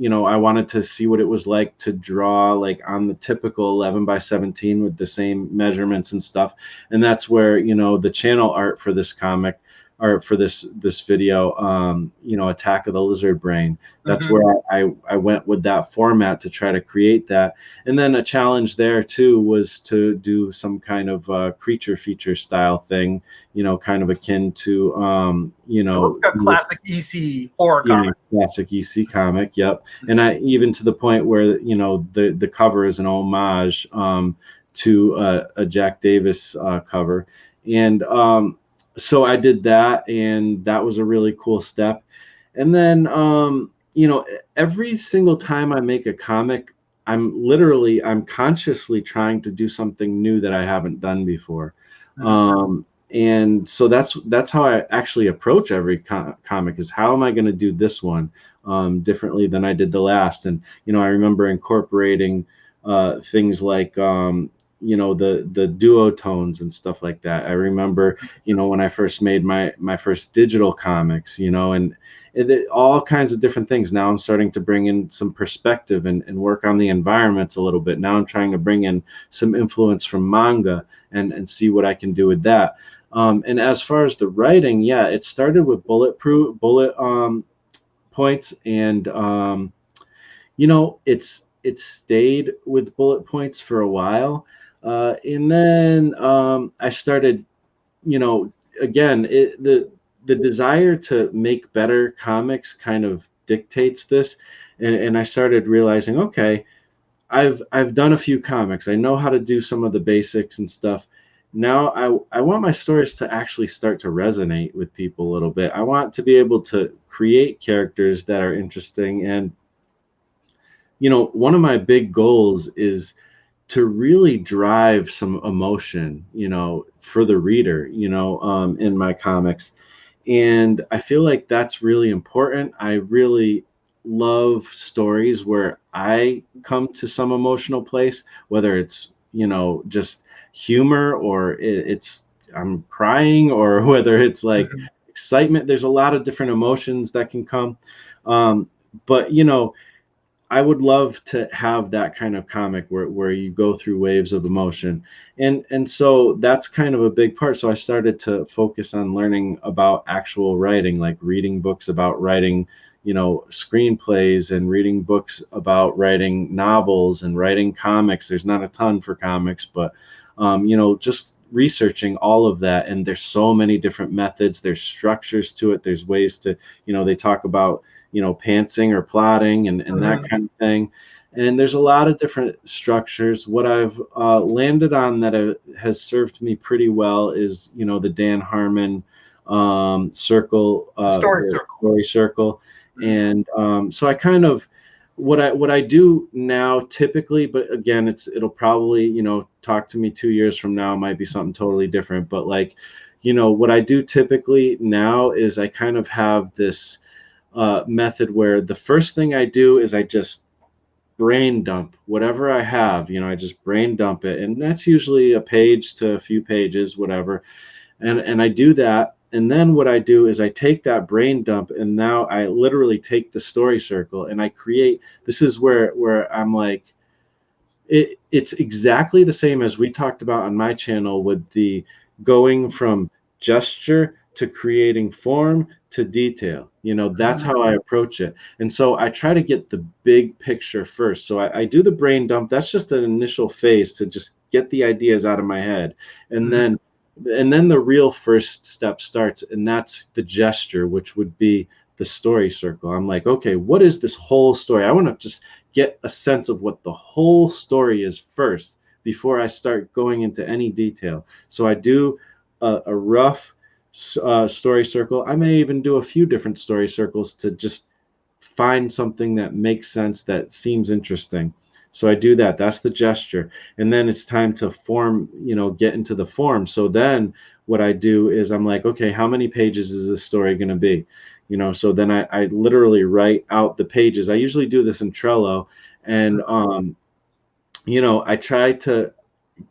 I wanted to see what it was like to draw like on the typical 11 by 17 with the same measurements and stuff. And that's where, the channel art for this comic, or for this video, Attack of the Lizard Brain. That's where I went with that format to try to create that. And then a challenge there too was to do some kind of creature feature style thing, kind of akin to So a classic EC horror comic. Classic EC comic, yep. And I even to the point where the cover is an homage to a Jack Davis cover. And so I did that, and that was a really cool step. And then every single time I make a comic, I'm consciously trying to do something new that I haven't done before. and so that's how I actually approach every comic, is how am I going to do this one differently than I did the last. And I remember incorporating things like the duotones and stuff like that. I remember when I first made my first digital comics, and all kinds of different things. Now I'm starting to bring in some perspective and work on the environments a little bit. Now I'm trying to bring in some influence from manga and see what I can do with that. And as far as the writing, yeah, it started with bullet points, and it's stayed with bullet points for a while, and then I started, you know, again, the desire to make better comics kind of dictates this, and I started realizing, okay, I've done a few comics. I know how to do some of the basics and stuff. Now I want my stories to actually start to resonate with people a little bit. I want to be able to create characters that are interesting. And one of my big goals is to really drive some emotion, for the reader, in my comics. And I feel like that's really important. I really love stories where I come to some emotional place, whether it's, just humor, or it's I'm crying, or whether it's like Mhm. excitement. There's a lot of different emotions that can come. But I would love to have that kind of comic where you go through waves of emotion. And so that's kind of a big part. So I started to focus on learning about actual writing, like reading books about writing, screenplays, and reading books about writing novels and writing comics. There's not a ton for comics, but just researching all of that. And there's so many different methods, there's structures to it, there's ways to, they talk about pantsing or plotting and that Mhm. kind of thing. And there's a lot of different structures. What I've landed on that has served me pretty well is, the Dan Harmon circle, Story the circle. story circle. Mhm. And so I kind of, what I do now typically, but again, it'll probably, talk to me 2 years from now, might be something totally different. But like, what I do typically now is I kind of have this method where the first thing I do is I just brain dump whatever I have. I just brain dump it, and that's usually a page to a few pages, whatever. And I do that, and then what I do is I take that brain dump, and now I literally take the story circle and I create. This is where I'm like, it's exactly the same as we talked about on my channel, with the going from gesture to creating form to detail. That's Mhm. how I approach it. And so I try to get the big picture first. So I do the brain dump. That's just an initial phase to just get the ideas out of my head. And Mhm. then the real first step starts, and that's the gesture, which would be the story circle. I'm like, okay, what is this whole story? I want to just get a sense of what the whole story is first before I start going into any detail. So I do a rough story circle. I may even do a few different story circles to just find something that makes sense, that seems interesting. So I do that. That's the gesture. And then it's time to form, get into the form. So then what I do is I'm like, okay, how many pages is this story going to be? So then I literally write out the pages. I usually do this in Trello. And I try to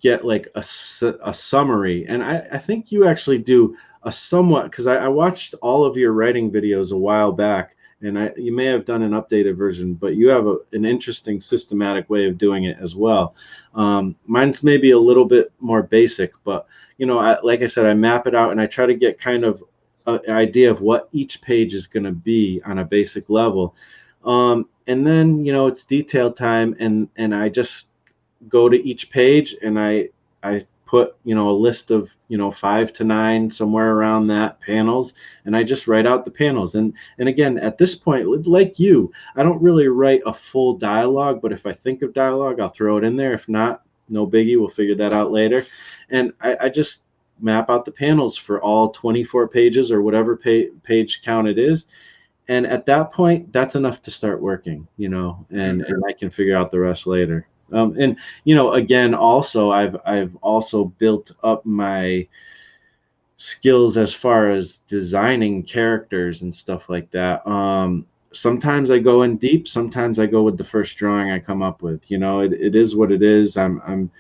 get like a summary. And I think you actually do a somewhat, because I watched all of your writing videos a while back, and you may have done an updated version, but you have an interesting systematic way of doing it as well. Mine's maybe a little bit more basic, but like I said, I map it out and I try to get kind of an idea of what each page is going to be on a basic level. And then it's detail time, and I just go to each page and I put a list of 5 to 9, somewhere around that, panels, and I just write out the panels. And again, at this point, like you, I don't really write a full dialogue, but if I think of dialogue, I'll throw it in there. If not, no biggie, we'll figure that out later. And I just map out the panels for all 24 pages or whatever page count it is. And at that point, that's enough to start working, and I can figure out the rest later. And again, also I've also built up my skills as far as designing characters and stuff like that. Sometimes I go in deep, sometimes I go with the first drawing I come up with. It is what it is. I'm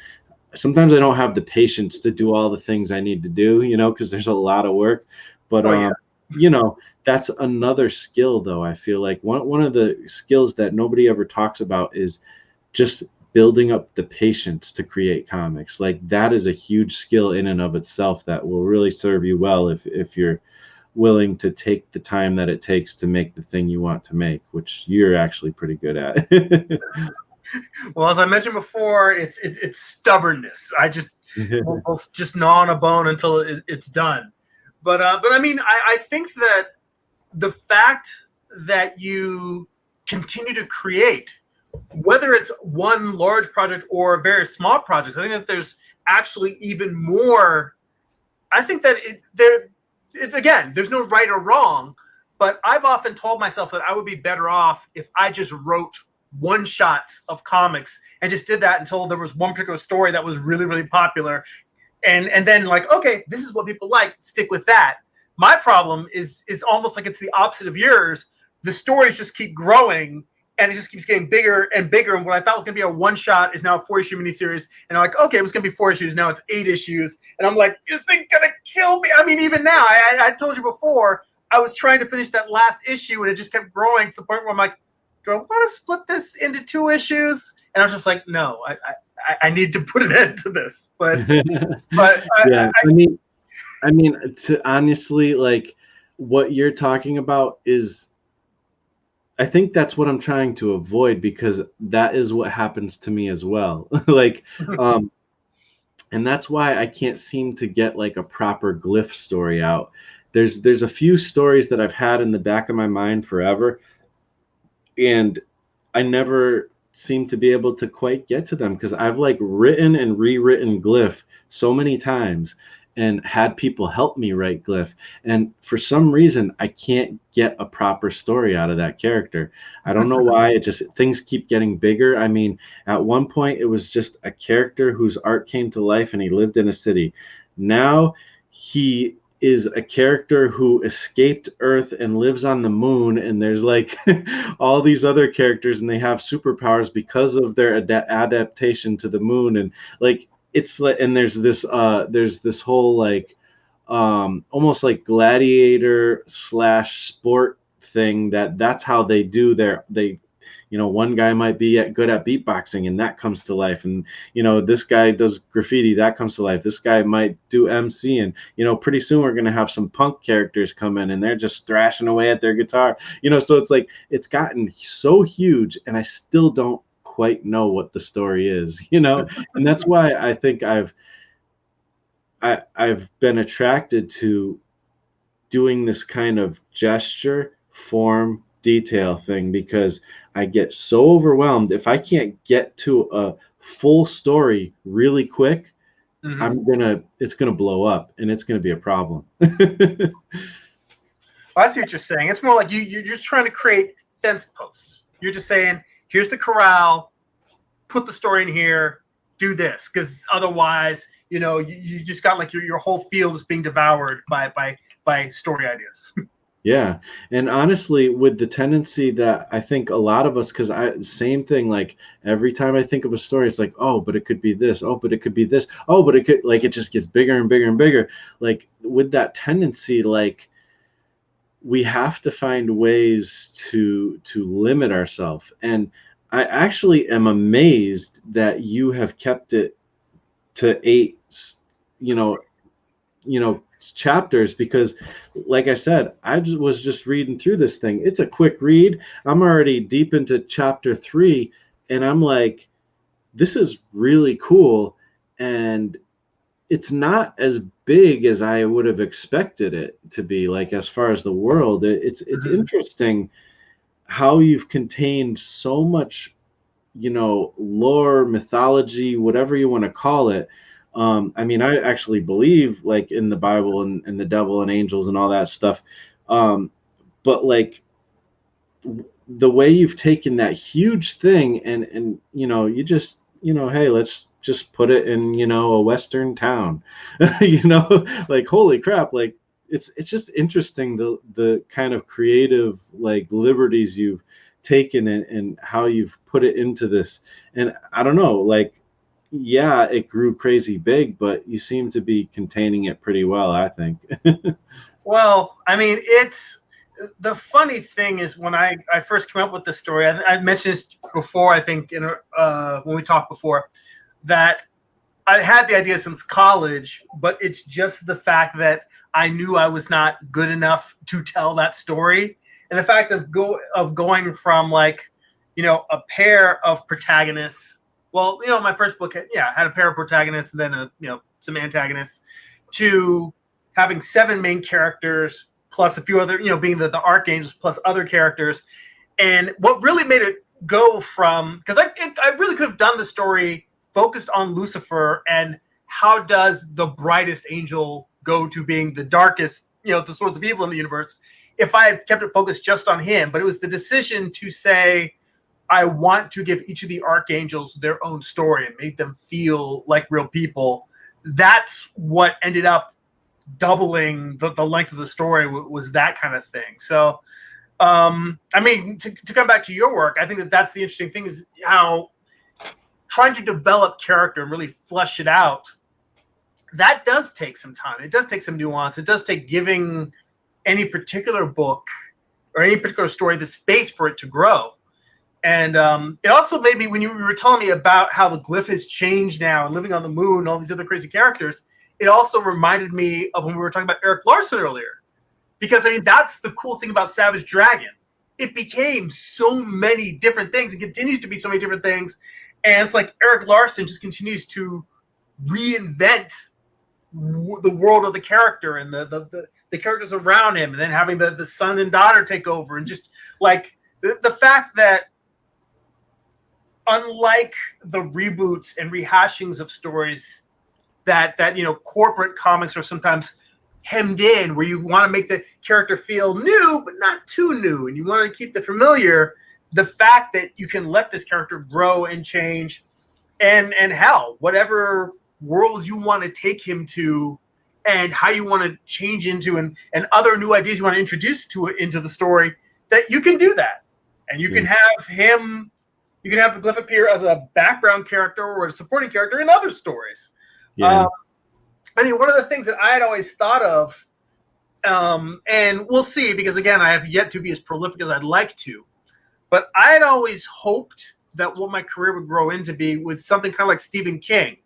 sometimes I don't have the patience to do all the things I need to do, because there's a lot of work. But Oh yeah. you know, that's another skill though. I feel like one of the skills that nobody ever talks about is just building up the patience to create comics. Like that is a huge skill in and of itself that will really serve you well if you're willing to take the time that it takes to make the thing you want to make, which you're actually pretty good at. Well, as I mentioned before, it's stubbornness. I just will just gnaw on a bone until it's done. But I mean, I think that the fact that you continue to create, whether it's one large project or various small projects, I think that there's actually even more. I think that it's again, there's no right or wrong, but I've often told myself that I would be better off if I just wrote one shots of comics and just did that until there was one particular story that was really, really popular. And then like, okay, this is what people like, stick with that. My problem is almost like it's the opposite of yours. The stories just keep growing and it just keeps getting bigger and bigger. And what I thought was going to be a one shot is now a 4-issue miniseries. And I'm like, okay, it was going to be 4 issues. Now it's 8 issues. And I'm like, this thing going to kill me. I mean, even now, I told you before, I was trying to finish that last issue and it just kept growing to the point where I'm like, do I want to split this into 2 issues? And I was just like, no, I need to put an end to this. But Yeah, I mean, to honestly, like what you're talking about is, I think that's what I'm trying to avoid because that is what happens to me as well. Like, um, and that's why I can't seem to get like a proper glyph story out. There's a few stories that I've had in the back of my mind forever, and I never seem to be able to quite get to them because I've like written and rewritten glyph so many times and had people help me write glyph, and for some reason I can't get a proper story out of that character. I don't know why. It just, things keep getting bigger. I mean, at one point it was just a character whose art came to life and he lived in a city. Now he is a character who escaped Earth and lives on the moon, and there's like all these other characters and they have superpowers because of their adaptation to the moon. And like it's like, and there's this whole like almost like gladiator slash sport thing that's how they do they one guy might be good at beatboxing and that comes to life, and this guy does graffiti, that comes to life. This guy might do MC, and pretty soon we're going to have some punk characters come in and they're just thrashing away at their guitar. So it's like it's gotten so huge and I still don't quite know what the story is. And that's why I think I've been attracted to doing this kind of gesture, form, detail thing, because I get so overwhelmed if I can't get to a full story really quick. It's gonna blow up and it's gonna be a problem. I see what you're saying. It's more like you're just trying to create fence posts. You're just saying, here's the corral, put the story in here, do this, because otherwise, you just got like your whole field is being devoured by story ideas. Yeah. And honestly, with the tendency that I think a lot of us, because same thing, like every time I think of a story, it's like, oh, but it could be this. Oh, but it could be this. Oh, but it could, like, it just gets bigger and bigger and bigger. Like with that tendency, like we have to find ways to limit ourselves. And I actually am amazed that you have kept it to 8, chapters, because like I said, I was just reading through this thing. It's a quick read. I'm already deep into chapter 3 and I'm like, this is really cool. And it's not as big as I would have expected it to be. Like as far as the world, it's interesting how you've contained so much, lore, mythology, whatever you want to call it. I mean, I actually believe like in the Bible and the devil and angels and all that stuff. But like the way you've taken that huge thing and you hey, let's just put it in, a Western town, like, holy crap, like it's just interesting the kind of creative like liberties you've taken and how you've put it into this. And I don't know, like, yeah, it grew crazy big, but you seem to be containing it pretty well, I think. Well, I mean, it's the funny thing is when I first came up with this story, I mentioned this before, I think, when we talked before, that I had the idea since college, but it's just the fact that I knew I was not good enough to tell that story. And the fact of going from like, a pair of protagonists. Well, my first book, had a pair of protagonists and then some antagonists, to having 7 main characters plus a few other, being the archangels plus other characters. And what really made it go from, because I really could have done the story focused on Lucifer and how does the brightest angel go to being the darkest, the swords of evil in the universe, if I had kept it focused just on him. But it was the decision to say, I want to give each of the archangels their own story and make them feel like real people. That's what ended up doubling the length of the story, was that kind of thing. So, I mean, to come back to your work, I think that's the interesting thing, is how trying to develop character and really flesh it out, that does take some time. It does take some nuance. It does take giving any particular book or any particular story the space for it to grow. And it also made me, when you were telling me about how the glyph has changed now and living on the moon and all these other crazy characters, it also reminded me of when we were talking about Eric Larson earlier. Because, I mean, that's the cool thing about Savage Dragon. It became so many different things. It continues to be so many different things. And it's like Eric Larson just continues to reinvent the world of the character and the characters around him, and then having the son and daughter take over. And just like the fact that, unlike the reboots and rehashings of stories that corporate comics are sometimes hemmed in, where you want to make the character feel new but not too new, and you want to keep the familiar, the fact that you can let this character grow and change, and hell, whatever worlds you want to take him to, and how you want to change into, and other new ideas you want to introduce to it into the story, that you can do that. And you can have him, you can have the glyph appear as a background character or a supporting character in other stories. Yeah. I mean, one of the things that I had always thought of, and we'll see, because again, I have yet to be as prolific as I'd like to, but I had always hoped that what my career would grow into be with something kind of like Stephen King,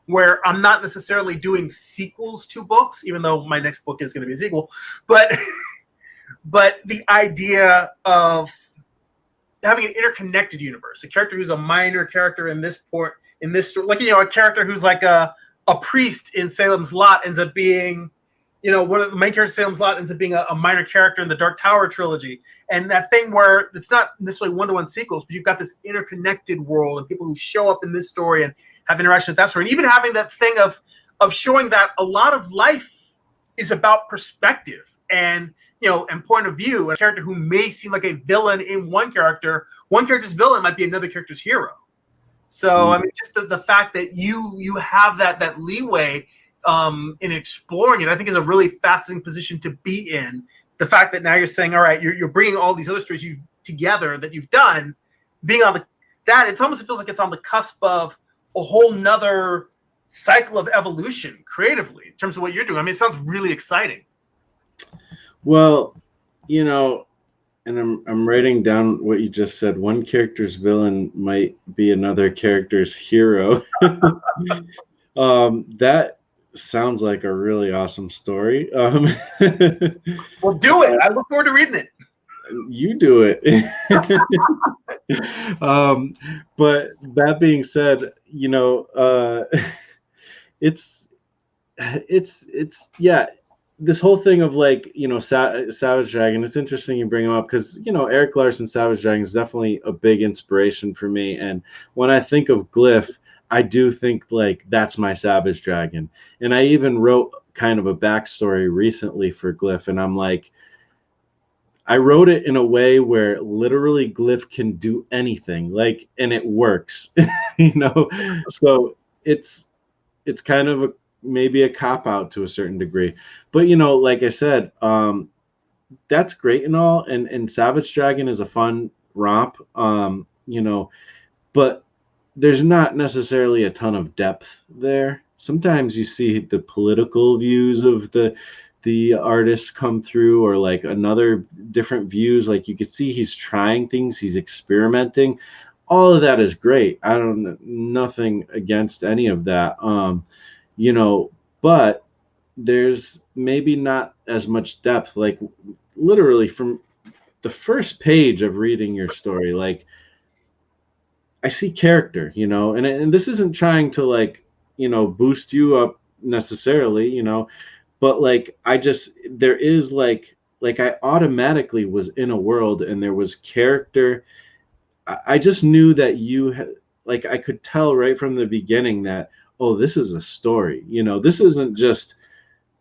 where I'm not necessarily doing sequels to books, even though my next book is going to be a sequel, but the idea of having an interconnected universe, a character who's a minor character in this story, like, a character who's like a priest in Salem's Lot ends up being, one of the main characters in Salem's Lot ends up being a minor character in the Dark Tower trilogy. And that thing where it's not necessarily one-to-one sequels, but you've got this interconnected world and people who show up in this story and have interaction with that story. And even having that thing of showing that a lot of life is about perspective and, and point of view. A character who may seem like a villain in one character's villain might be another character's hero. So, I mean, just the fact that you have that leeway in exploring it, I think, is a really fascinating position to be in. The fact that now you're saying, all right, you're bringing all these other stories together that you've done, being on it almost feels like it's on the cusp of a whole nother cycle of evolution creatively in terms of what you're doing. I mean, it sounds really exciting. Well, and I'm writing down what you just said. One character's villain might be another character's hero. That sounds like a really awesome story. Well, do it. I look forward to reading it. You do it. But that being said, it's yeah. This whole thing of like, Savage Dragon, it's interesting you bring him up because, Eric Larson Savage Dragon is definitely a big inspiration for me. And when I think of Glyph, I do think like that's my Savage Dragon. And I even wrote kind of a backstory recently for Glyph, and I'm like, I wrote it in a way where literally Glyph can do anything, like, and it works, you know. So it's kind of maybe a cop out to a certain degree, but like I said, that's great and all, and Savage Dragon is a fun romp, but there's not necessarily a ton of depth there. Sometimes you see the political views of the artists come through, or like another different views. Like you could see he's trying things, he's experimenting. All of that is great. I don't nothing against any of that. But there's maybe not as much depth. Like literally from the first page of reading your story, like I see character, and this isn't trying to like, boost you up necessarily, but like there is like I automatically was in a world and there was character. I just knew that you had, like, I could tell right from the beginning that, oh, this is a story, this isn't just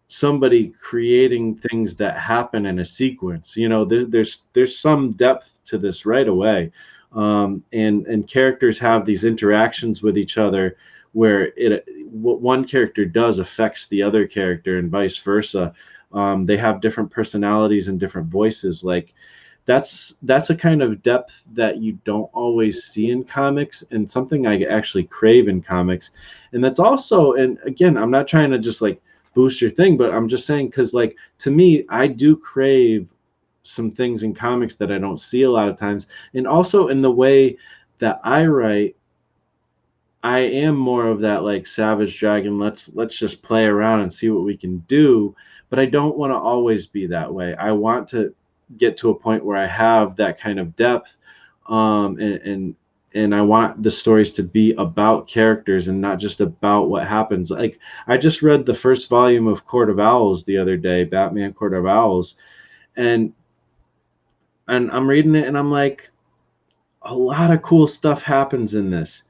somebody creating things that happen in a sequence. There's some depth to this right away, and characters have these interactions with each other where what one character does affects the other character and vice versa. They have different personalities and different voices. Like that's a kind of depth that you don't always see in comics, and something I actually crave in comics. And that's also, and again, I'm not trying to just like boost your thing, but I'm just saying, because like to me, I do crave some things in comics that I don't see a lot of times. And also in the way that I write, I am more of that like Savage Dragon, let's just play around and see what we can do. But I don't want to always be that way. I want to get to a point where I have that kind of depth, and I want the stories to be about characters and not just about what happens. Like I just read the first volume of Court of Owls the other day, Batman Court of Owls, and I'm reading it and I'm like, a lot of cool stuff happens in this.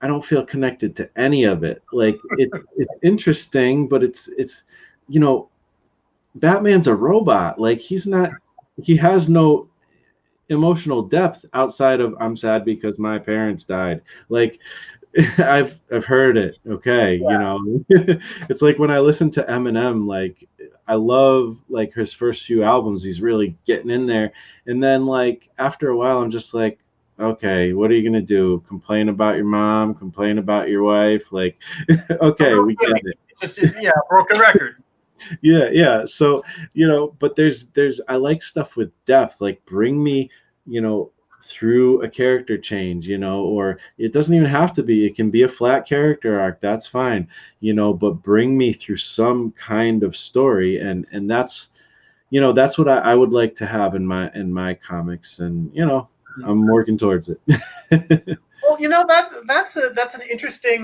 I don't feel connected to any of it. Like it's interesting, but it's Batman's a robot. Like he has no emotional depth outside of I'm sad because my parents died. Like I've heard it. Okay, it's like when I listen to Eminem, like I love like his first few albums, he's really getting in there, and then like after a while I'm just like, okay, what are you going to do? Complain about your mom, complain about your wife? Like okay, we get it. Just broken record. Yeah. So, but there's I like stuff with depth. Like bring me, through a character change, or it doesn't even have to be. It can be a flat character arc. That's fine, but bring me through some kind of story, and that's, that's what I would like to have in my comics, and I'm working towards it. Well, that's an interesting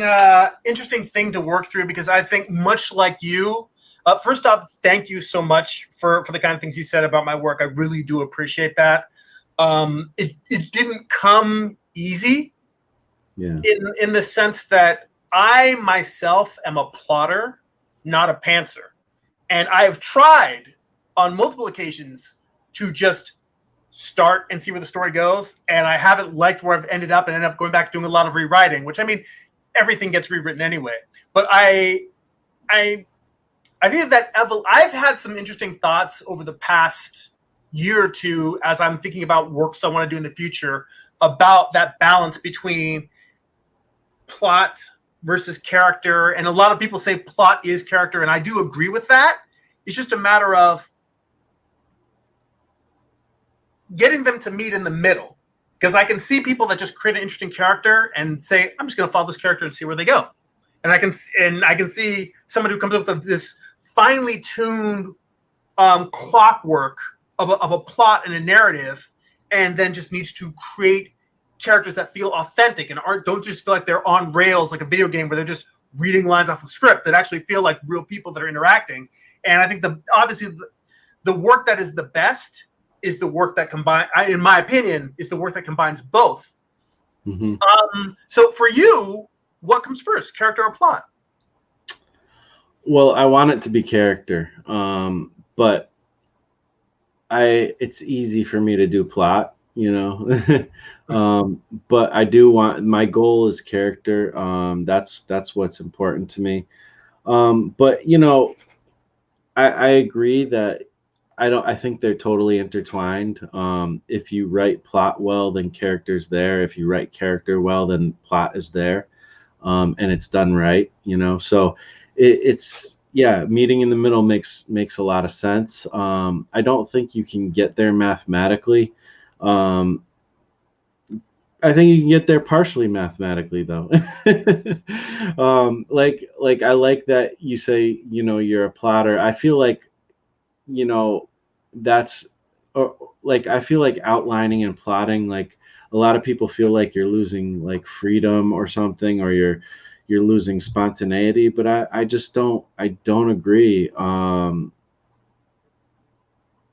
thing to work through, because I think much like you. First off, thank you so much for the kind of things you said about my work. I really do appreciate that. It didn't come easy, in the sense that I myself am a plotter, not a pantser, and I have tried on multiple occasions to just start and see where the story goes, and I haven't liked where I've ended up, and end up going back doing a lot of rewriting. Which, I mean, everything gets rewritten anyway. But I think that I've had some interesting thoughts over the past year or two as I'm thinking about works I want to do in the future, about that balance between plot versus character. And a lot of people say plot is character, and I do agree with that. It's just a matter of getting them to meet in the middle. Because I can see people that just create an interesting character and say, I'm just going to follow this character and see where they go. And I can see somebody who comes up with this finely tuned clockwork of a plot and a narrative, and then just needs to create characters that feel authentic and don't just feel like they're on rails like a video game where they're just reading lines off a script, that actually feel like real people that are interacting. And I think obviously the work that is the best is the work that in my opinion, is the work that combines both. Mm-hmm. So for you, what comes first, character or plot? Well, I want it to be character, but it's easy for me to do plot, you know. But I do want, my goal is character. That's what's important to me. But you know, I agree that I think they're totally intertwined. If you write plot well, then character's there. If you write character well, then plot is there. And it's done right, you know. So it's yeah, meeting in the middle makes a lot of sense. I don't think you can get there mathematically. Um, I think you can get there partially mathematically, though. Like I like that you say, you know, you're a plotter. I feel like, you know, that's, or like I feel like outlining and plotting, like a lot of people feel like you're losing like freedom or something, or you're losing spontaneity, but I just don't agree.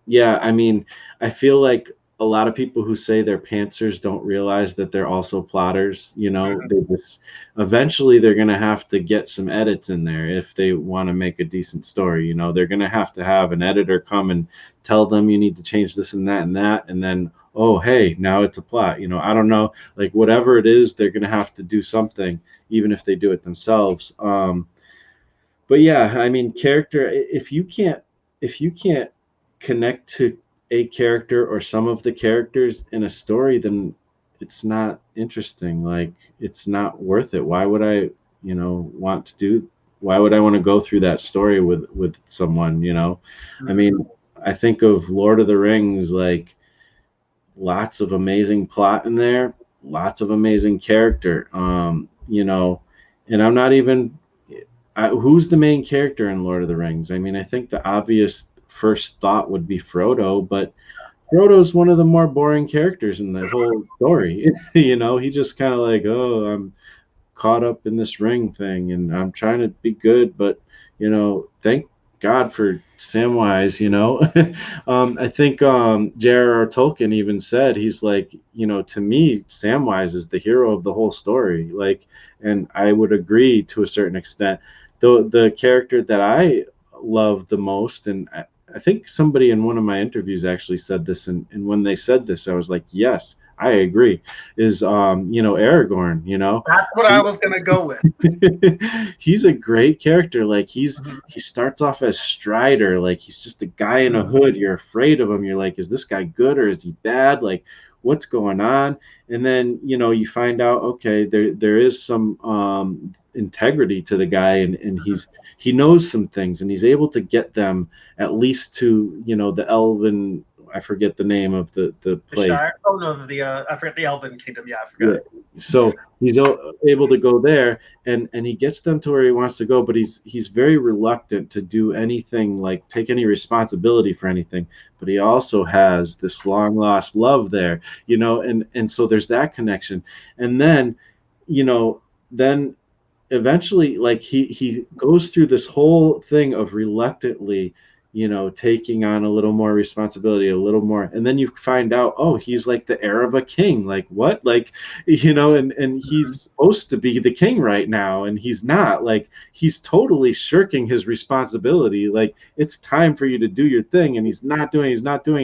Yeah, I mean, I feel like a lot of people who say they're pantsers don't realize that they're also plotters. You know, Mhm. they just eventually they're gonna have to get some edits in there if they want to make a decent story. You know, they're gonna have to have an editor come and tell them you need to change this and that, and then oh hey, now it's a plot. You know, I don't know, like whatever it is, they're gonna have to do something, even if they do it themselves. But yeah, I mean, character. If you can't connect to a character or some of the characters in a story, then it's not interesting. Like it's not worth it. Why would I, you know, want to do? Why would I want to go through that story with someone? You know, I Mhm. mean, I think of Lord of the Rings, like lots of amazing plot in there, lots of amazing character. You know, and I'm not even who's the main character in Lord of the Rings? I mean, I think the obvious first thought would be Frodo, but Frodo's one of the more boring characters in the whole story. You know, he just kind of like, oh, I'm caught up in this ring thing and I'm trying to be good, but you know, thank God for Samwise, you know. I think J.R.R. Tolkien even said, he's like, you know, to me, Samwise is the hero of the whole story. Like, and I would agree to a certain extent. The character that I love the most, and I think somebody in one of my interviews actually said this, and when they said this, I was like, yes, I agree, is you know, Aragorn, you know. That's what I He, was gonna go with. he's a great character. Like Mhm. he starts off as Strider, like he's just a guy in a Mhm. hood. You're afraid of him. You're like, is this guy good or is he bad? Like, what's going on? And then you know you find out, okay, there is some integrity to the guy, and he knows some things, and he's able to get them at least to, you know, the Elven. I forget the name of the The place. Shire. Oh no, the I forget the Elven Kingdom. Yeah, I Yeah. forgot. So he's able to go there, and he gets them to where he wants to go, but he's very reluctant to do anything, like take any responsibility for anything. But he also has this long lost love there, you know, and so there's that connection. And then, you know, then eventually, like he goes through this whole thing of reluctantly, you know, taking on a little more responsibility, a little more, and then you find out, oh, he's like the heir of a king. Like what? Like, you know, and Mhm. he's supposed to be the king right now, and he's not. Like he's totally shirking his responsibility. Like it's time for you to do your thing, and he's not doing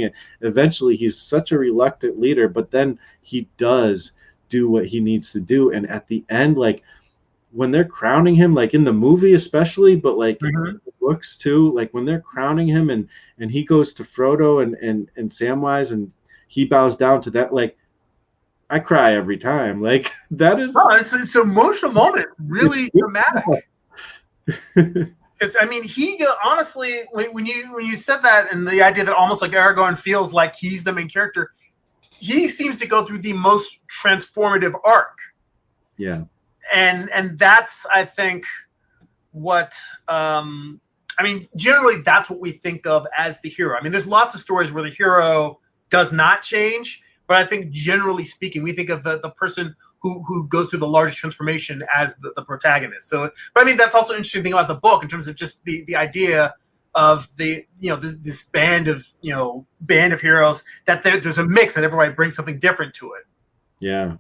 it. Eventually he's such a reluctant leader, but then he does do what he needs to do, and at the end, like when they're crowning him, like in the movie especially, but like Mhm. the books too, like when they're crowning him, and he goes to Frodo and Samwise, and he bows down to that, like I cry every time. Like that is, No, it's an emotional moment, it's really good dramatic. stuff. Because I mean, honestly, when you said that, and the idea that almost like Aragorn feels like he's the main character, he seems to go through the most transformative arc, Yeah, and that's I think what I mean. Generally, that's what we think of as the hero. I mean, there's lots of stories where the hero does not change, but I think generally speaking, we think of the person who goes through the largest transformation as the protagonist. So, but I mean, that's also an interesting thing about the book in terms of just the idea of the this band of heroes that there's a mix and everybody brings something different to it. yeah.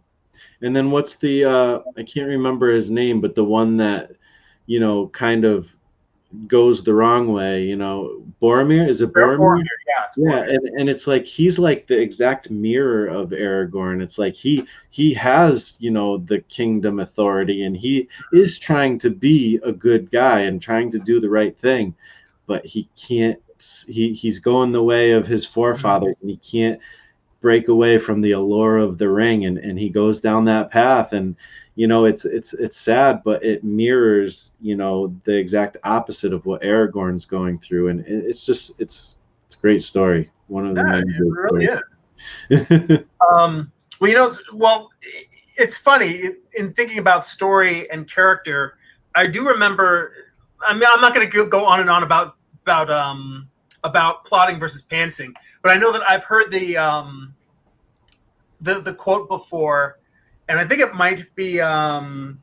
And then what's the I can't remember his name, but the one that, you know, kind of goes the wrong way. You know, Boromir, is it Boromir, Boromir? yeah, it's Yeah, Boromir. and it's like he's like the exact mirror of Aragorn. It's like he has, you know, the kingdom authority, and he is trying to be a good guy and trying to do the right thing, but he can't. He's going the way of his Mhm. forefathers, and he can't break away from the allure of the ring, and he goes down that path. And you know, it's sad, but it mirrors, you know, the exact opposite of what Aragorn's going through. And it's just it's a great story, one of Yeah, the many it great really is. stories. Well, it's funny in thinking about story and character. I do remember. I mean, I'm not going to go on and on about plotting versus pantsing, but I know that I've heard the quote before, and I think it might be Brandon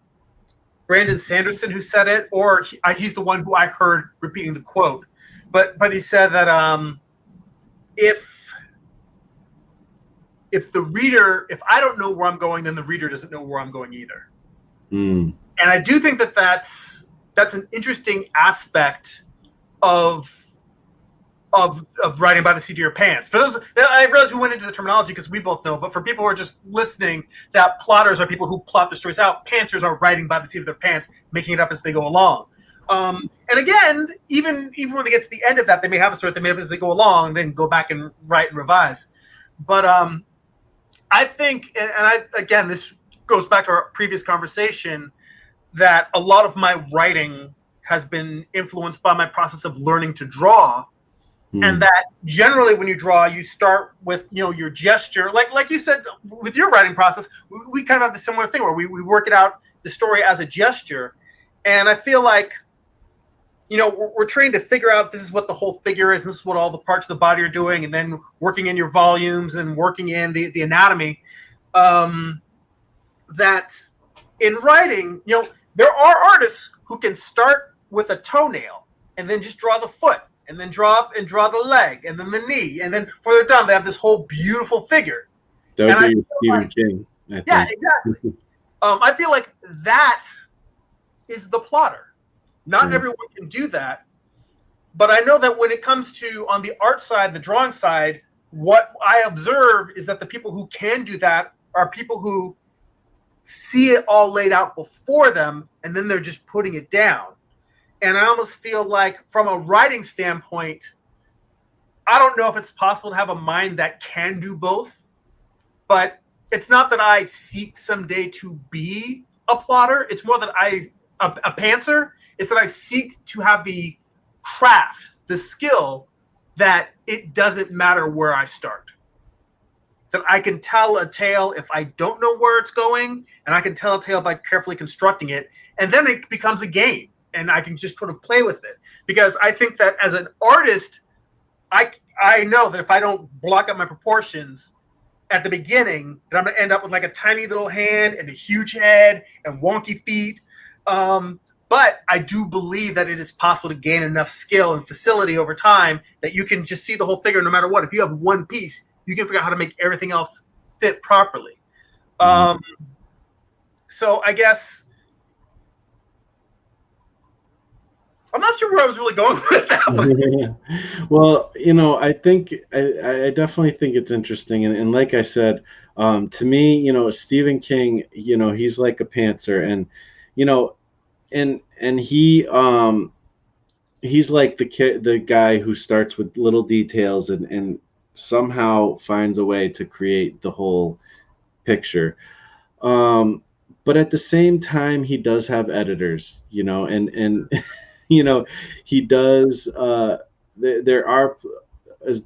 Sanderson who said it, or he's the one who I heard repeating the quote. But he said that if if I don't know where I'm going, then the reader doesn't know where I'm going either. Mm. And I do think that that's an interesting aspect of of writing by the seat of your pants. For those, I realize we went into the terminology because we both know, but for people who are just listening, that plotters are people who plot their stories out. Pantsers are writing by the seat of their pants, making it up as they go along. And again, even when they get to the end of that, they may have a story they made up as they go along, and then go back and write and revise. But I think, and I again, this goes back to our previous conversation, that a lot of my writing has been influenced by my process of learning to draw, and Mm. that generally when you draw you start with your gesture, like you said with your writing process. We kind of have the similar thing where we work it out, the story as a gesture. And I feel like we're trained to figure out this is what the whole figure is, and this is what all the parts of the body are doing, and then working in your volumes and working in the anatomy. um, that in writing, there are artists who can start with a toenail and then just draw the foot, and then draw up and draw the leg, and then the knee, and then before they're done, they have this whole beautiful figure. That And would I be feel Stephen like, King, I yeah, think. exactly. I feel like that is the plotter. Not Yeah. everyone can do that, but I know that when it comes to on the art side, the drawing side, what I observe is that the people who can do that are people who see it all laid out before them, and then they're just putting it down. And I almost feel like from a writing standpoint, I don't know if it's possible to have a mind that can do both, but it's not that I seek someday to be a plotter. It's more that a pantser. It's that I seek to have the craft, the skill, that it doesn't matter where I start. That I can tell a tale if I don't know where it's going, and I can tell a tale by carefully constructing it, and then it becomes a game, and I can just sort of play with it. Because I think that as an artist, I know that if I don't block up my proportions at the beginning, that I'm going to end up with like a tiny little hand and a huge head and wonky feet. But I do believe that it is possible to gain enough skill and facility over time that you can just see the whole figure no matter what. If you have one piece, you can figure out how to make everything else fit properly. Mhm. Um, so I guess I'm not sure where I was really going with that, but Well, you know, I think I definitely think it's interesting, and like I said, to me, you know, Stephen King, you know, he's like a pantser, and you know, and he's like the guy who starts with little details and somehow finds a way to create the whole picture. Um, but at the same time, he does have editors, you know, and you know, he does. There are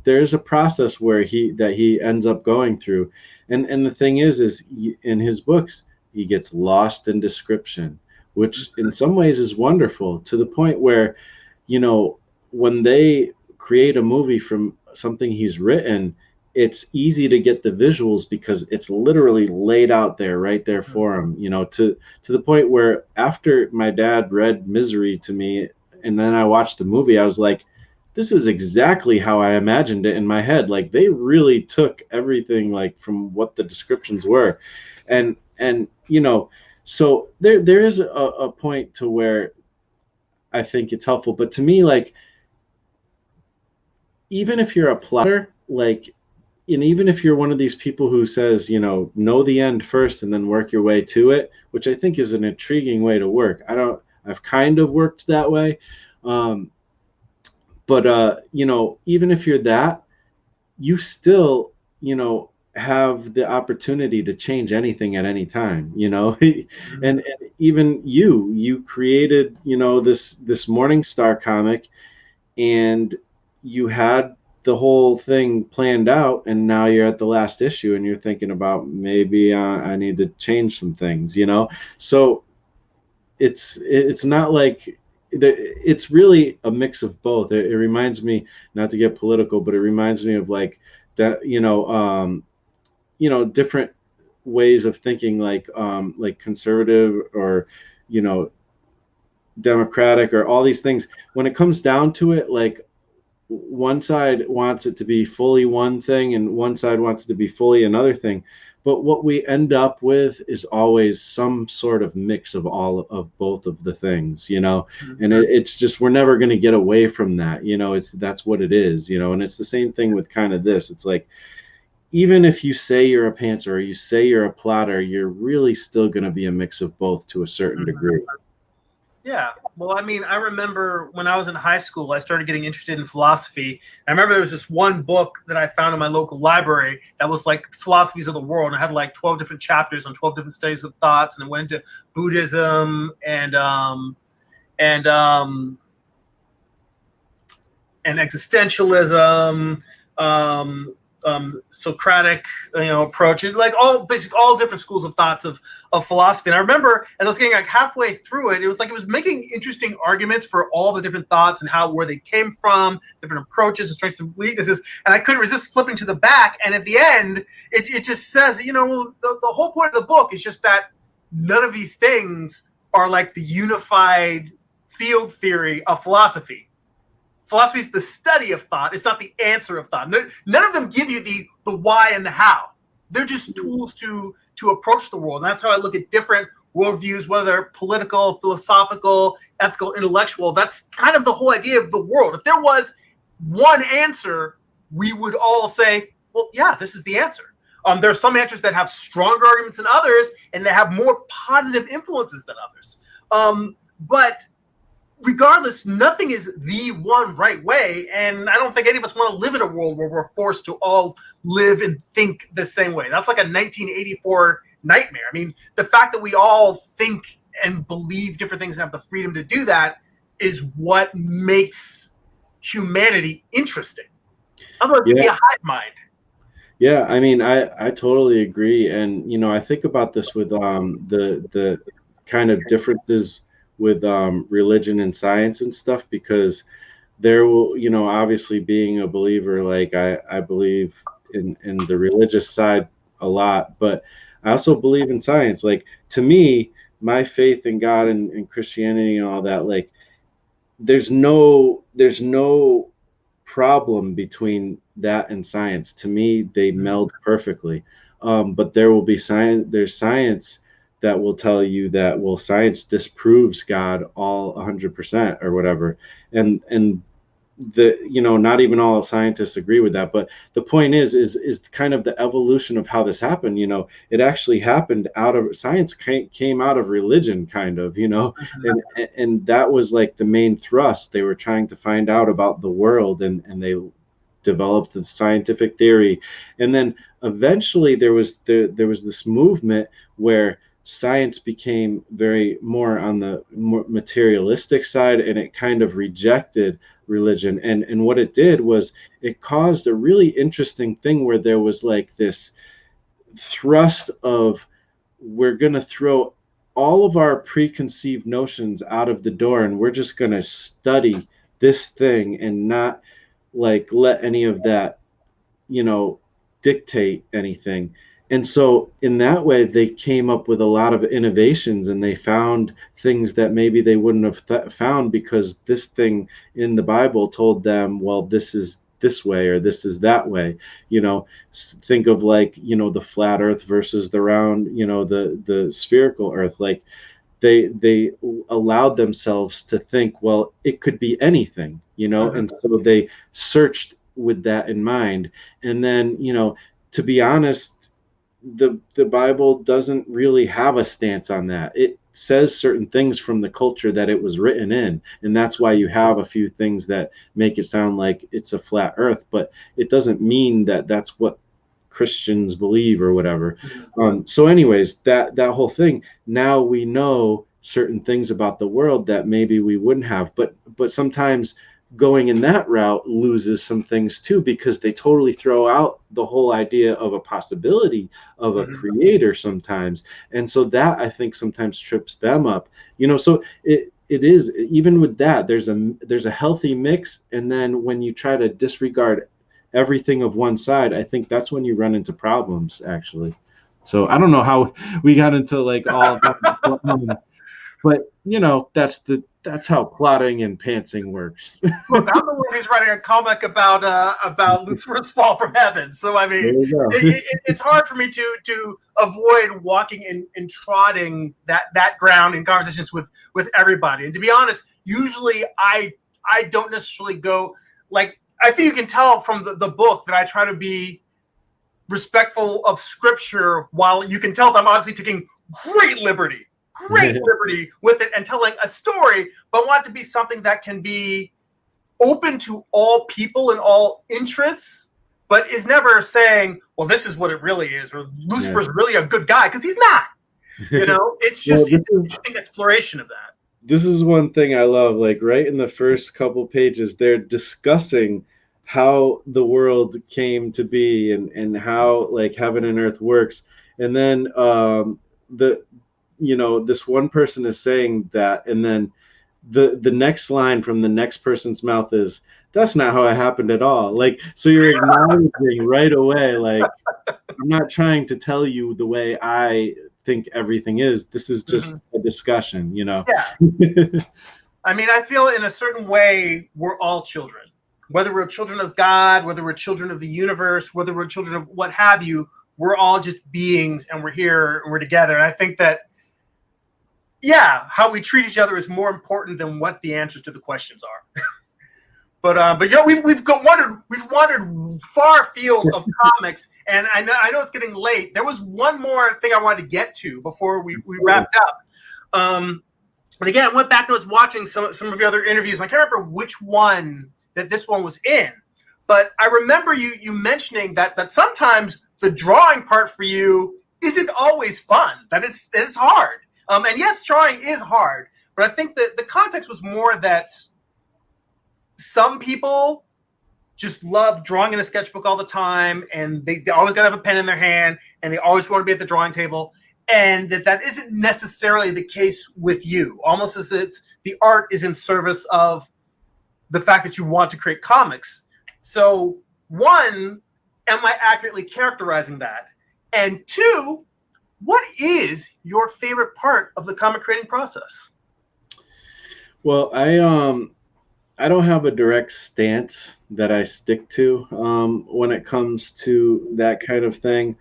there's a process where he ends up going through, and the thing is in his books he gets lost in description, which in some ways is wonderful to the point where, you know, when they create a movie from something he's written, it's easy to get the visuals because it's literally laid out there right there for him, you know, to the point where after my dad read Misery to me and then I watched the movie, I was like, this is exactly how I imagined it in my head. Like they really took everything like from what the descriptions were. And you know, so there is a point to where I think it's helpful. But to me, like, even if you're a plotter, like, and even if you're one of these people who says, know the end first and then work your way to it, which I think is an intriguing way to work. I've kind of worked that way. Um, but even if you're that, you still, have the opportunity to change anything at any time, and even you created, this Morning Star comic, and you had the whole thing planned out, and now you're at the last issue and you're thinking about, maybe I need to change some things, so it's not like it's really a mix of both. It reminds me, not to get political, but it reminds me of like that, different ways of thinking, like conservative, or you know democratic, or all these things. When it comes down to it, like, one side wants it to be fully one thing and one side wants it to be fully another thing, but what we end up with is always some sort of mix of all of both of the things, and it's just, we're never going to get away from that, that's what it is, and it's the same thing with kind of this. It's like, even if you say you're a pantser or you say you're a plotter, you're really still going to be a mix of both to a certain degree. Yeah. Well, I mean, I remember when I was in high school, I started getting interested in philosophy. I remember there was this one book that I found in my local library that was like Philosophies of the World. And it had like 12 different chapters on 12 different studies of thoughts. And it went into Buddhism and existentialism, Socratic, approach, and like all different schools of thoughts of philosophy. And I remember as I was getting like halfway through it, it was like it was making interesting arguments for all the different thoughts and where they came from, different approaches, strengths and weaknesses. And I couldn't resist flipping to the back. And at the end, it just says, the whole point of the book is just that none of these things are like the unified field theory of philosophy. Philosophy is the study of thought. It's not the answer of thought. None of them give you the why and the how. They're just tools to approach the world. And that's how I look at different worldviews, whether they're political, philosophical, ethical, intellectual. That's kind of the whole idea of the world. If there was one answer, we would all say, well, yeah, this is the answer. There are some answers that have stronger arguments than others, and they have more positive influences than others. But regardless, nothing is the one right way, and I don't think any of us want to live in a world where we're forced to all live and think the same way. That's like a 1984 nightmare. I mean, the fact that we all think and believe different things and have the freedom to do that is what makes humanity interesting. Otherwise, it'd be a hive mind. Yeah, I mean, I totally agree, and I think about this with the kind of differences with religion and science and stuff, because there will, obviously, being a believer, like I believe in the religious side a lot, but I also believe in science. Like, to me, my faith in God and Christianity and all that, like, there's no problem between that and science. To me, they meld perfectly. But there will be science. There's science that will tell you that, well, science disproves God all 100% or whatever, and not even all scientists agree with that. But the point is kind of the evolution of how this happened. It actually happened out of science, came out of religion, kind of, and that was like the main thrust. They were trying to find out about the world, and they developed the scientific theory, and then eventually there was this movement where science became very more on the more materialistic side, and it kind of rejected religion. And what it did was it caused a really interesting thing where there was like this thrust of, we're going to throw all of our preconceived notions out of the door, and we're just going to study this thing and not like let any of that dictate anything. And so in that way, they came up with a lot of innovations, and they found things that maybe they wouldn't have found, because this thing in the Bible told them, well, this is this way or this is that way. Think of like, the flat earth versus the round, the spherical earth. Like, they allowed themselves to think, well, it could be anything, Mhm. and so they searched with that in mind. And then, to be honest, the Bible doesn't really have a stance on that. It says certain things from the culture that it was written in, and that's why you have a few things that make it sound like it's a flat earth, but it doesn't mean that that's what Christians believe or whatever. Mhm. So anyways, that whole thing, now we know certain things about the world that maybe we wouldn't have, but sometimes going in that route loses some things too, because they totally throw out the whole idea of a possibility of a Mhm. creator sometimes. And so that, I think, sometimes trips them up. So it is, even with that, there's a healthy mix, and then when you try to disregard everything of one side, I think that's when you run into problems, actually. So I don't know how we got into like all of that, but that's how plotting and pantsing works. Look, I'm the one who's writing a comic about Lucifer's fall from heaven. So I There mean, you go. it's hard for me to avoid walking and trotting that ground in conversations with everybody. And to be honest, usually I don't necessarily go like, I think you can tell from the book that I try to be respectful of scripture, while you can tell that I'm obviously taking great liberty, great liberty with it and telling a story, but I want it to be something that can be open to all people and all interests, but is never saying, well, this is what it really is, or Yeah. Lucifer's really a good guy, because he's not. It's Well, just, it's an interesting exploration of that. this is one thing I love. Like right in the first couple pages, they're discussing how the world came to be, and how like heaven and earth works. And then the this one person is saying that, and then the next line from the next person's mouth is, that's not how it happened at all. Like, so you're acknowledging right away, like, I'm not trying to tell you the way I think everything is. This is Mm-hmm. just a discussion. Yeah. I mean, I feel in a certain way, we're all children. Whether we're children of God, whether we're children of the universe, whether we're children of what have you, we're all just beings, and we're here and we're together. And I think that, yeah, how we treat each other is more important than what the answers to the questions are. But we've wandered far afield of comics, and I know it's getting late. There was one more thing I wanted to get to before we wrapped up. And again, I went back and was watching some of your other interviews. I can't remember which one that this one was in, but I remember you mentioning that sometimes the drawing part for you isn't always fun. That it's hard. And yes, drawing is hard, but I think that the context was more that some people just love drawing in a sketchbook all the time, and they always got to have a pen in their hand, and they always want to be at the drawing table, and that isn't necessarily the case with you. Almost as it's the art is in service of the fact that you want to create comics. So, one, am I accurately characterizing that? And two, what is your favorite part of the comic creating process? Well, I don't have a direct stance that I stick to when it comes to that kind of thing.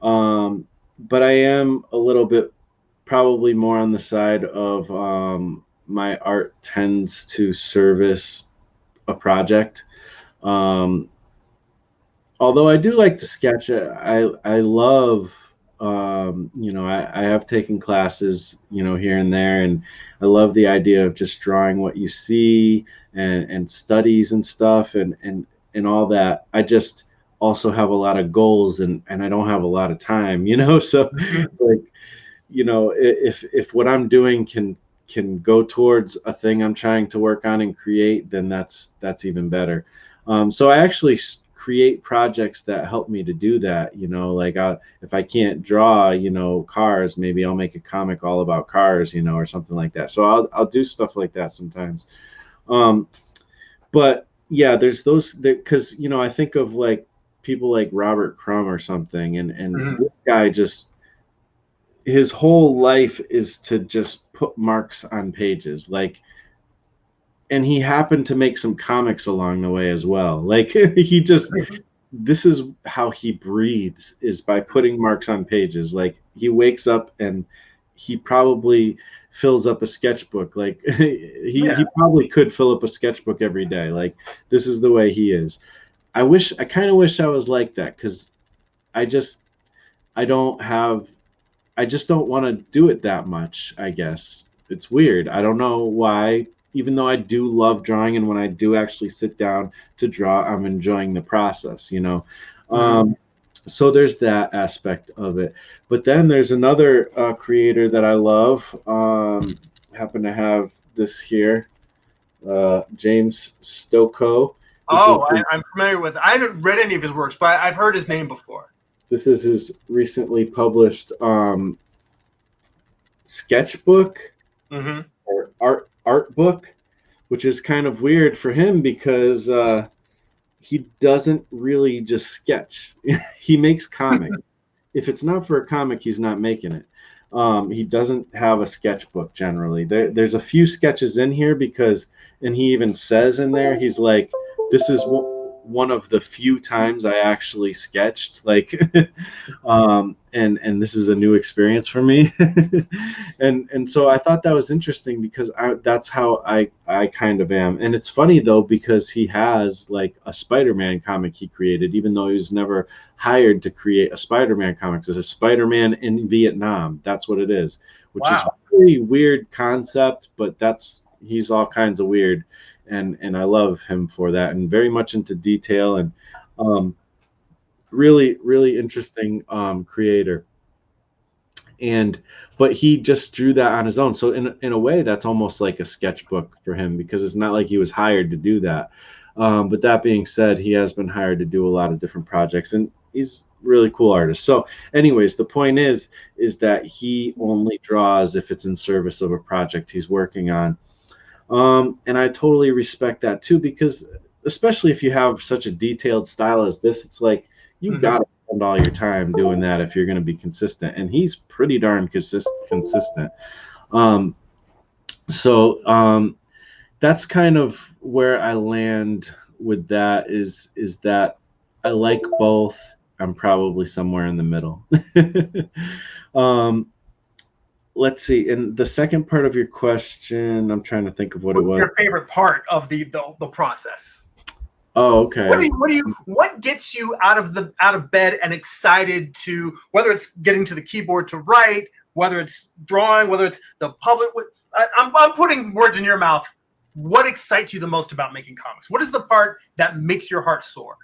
But I am a little bit probably more on the side of my art tends to service a project. Um, Although I do like to sketch, I love, I have taken classes, here and there, and I love the idea of just drawing what you see, and studies and stuff, and all that. I just also have a lot of goals, and I don't have a lot of time, so Mm-hmm. it's like, if what I'm doing can go towards a thing I'm trying to work on and create, then that's even better. So I actually create projects that help me to do that. Like if I can't draw, cars, maybe I'll make a comic all about cars, or something like that. So I'll do stuff like that sometimes. Um, but yeah, there's those because I think of like people like Robert Crumb or something, and Mm-hmm. this guy just, his whole life is to just put marks on pages, like, and he happened to make some comics along the way as well. Like he just, this is how he breathes, is by putting marks on pages. Like he wakes up and he probably fills up a sketchbook. Like Yeah. he probably could fill up a sketchbook every day. Like this is the way he is. I kind of wish I was like that, because I just I don't have I just don't want to do it that much, I guess. It's weird. I don't know why, even though I do love drawing, and when I do actually sit down to draw, I'm enjoying the process, you know. Mhm. So there's that aspect of it. But then there's another creator that I love. Happen to have this here, James Stoko. This is Oh, I'm familiar with. I haven't read any of his works, but I've heard his name before. this is his recently published sketchbook Hmm. or art book, which is kind of weird for him because he doesn't really just sketch. He makes comics. If it's not for a comic, he's not making it. He doesn't have a sketchbook generally. There's a few sketches in here because, and he even says in there, he's like, this is one of the few times I actually sketched. Like, and this is a new experience for me. And so I thought that was interesting because that's how I kind of am. And it's funny though, because he has like a Spider-Man comic he created, even though he was never hired to create a Spider-Man comics. It's a Spider-Man in Vietnam. That's what it is, which is Wow. a really weird concept, but he's all kinds of weird, and I love him for that, and very much into detail, and um, really interesting creator. And but he just drew that on his own. So in a way, that's almost like a sketchbook for him, because it's not like he was hired to do that. But that being said, he has been hired to do a lot of different projects, and he's really cool artist. So, anyways, the point is that he only draws if it's in service of a project he's working on. And I totally respect that too, because especially if you have such a detailed style as this, it's like you Hmm. got to spend all your time doing that if you're going to be consistent. And he's pretty darn consistent. Um, so that's kind of where I land with that. Is that I like both. I'm probably somewhere in the middle. um, let's see. And the second part of your question, I'm trying to think of what it What's was. your favorite part of the process? Oh, okay. What gets you out of bed and excited to, whether it's getting to the keyboard to write, whether it's drawing, whether it's the public. I'm putting words in your mouth. What excites you the most about making comics? What is the part that makes your heart soar?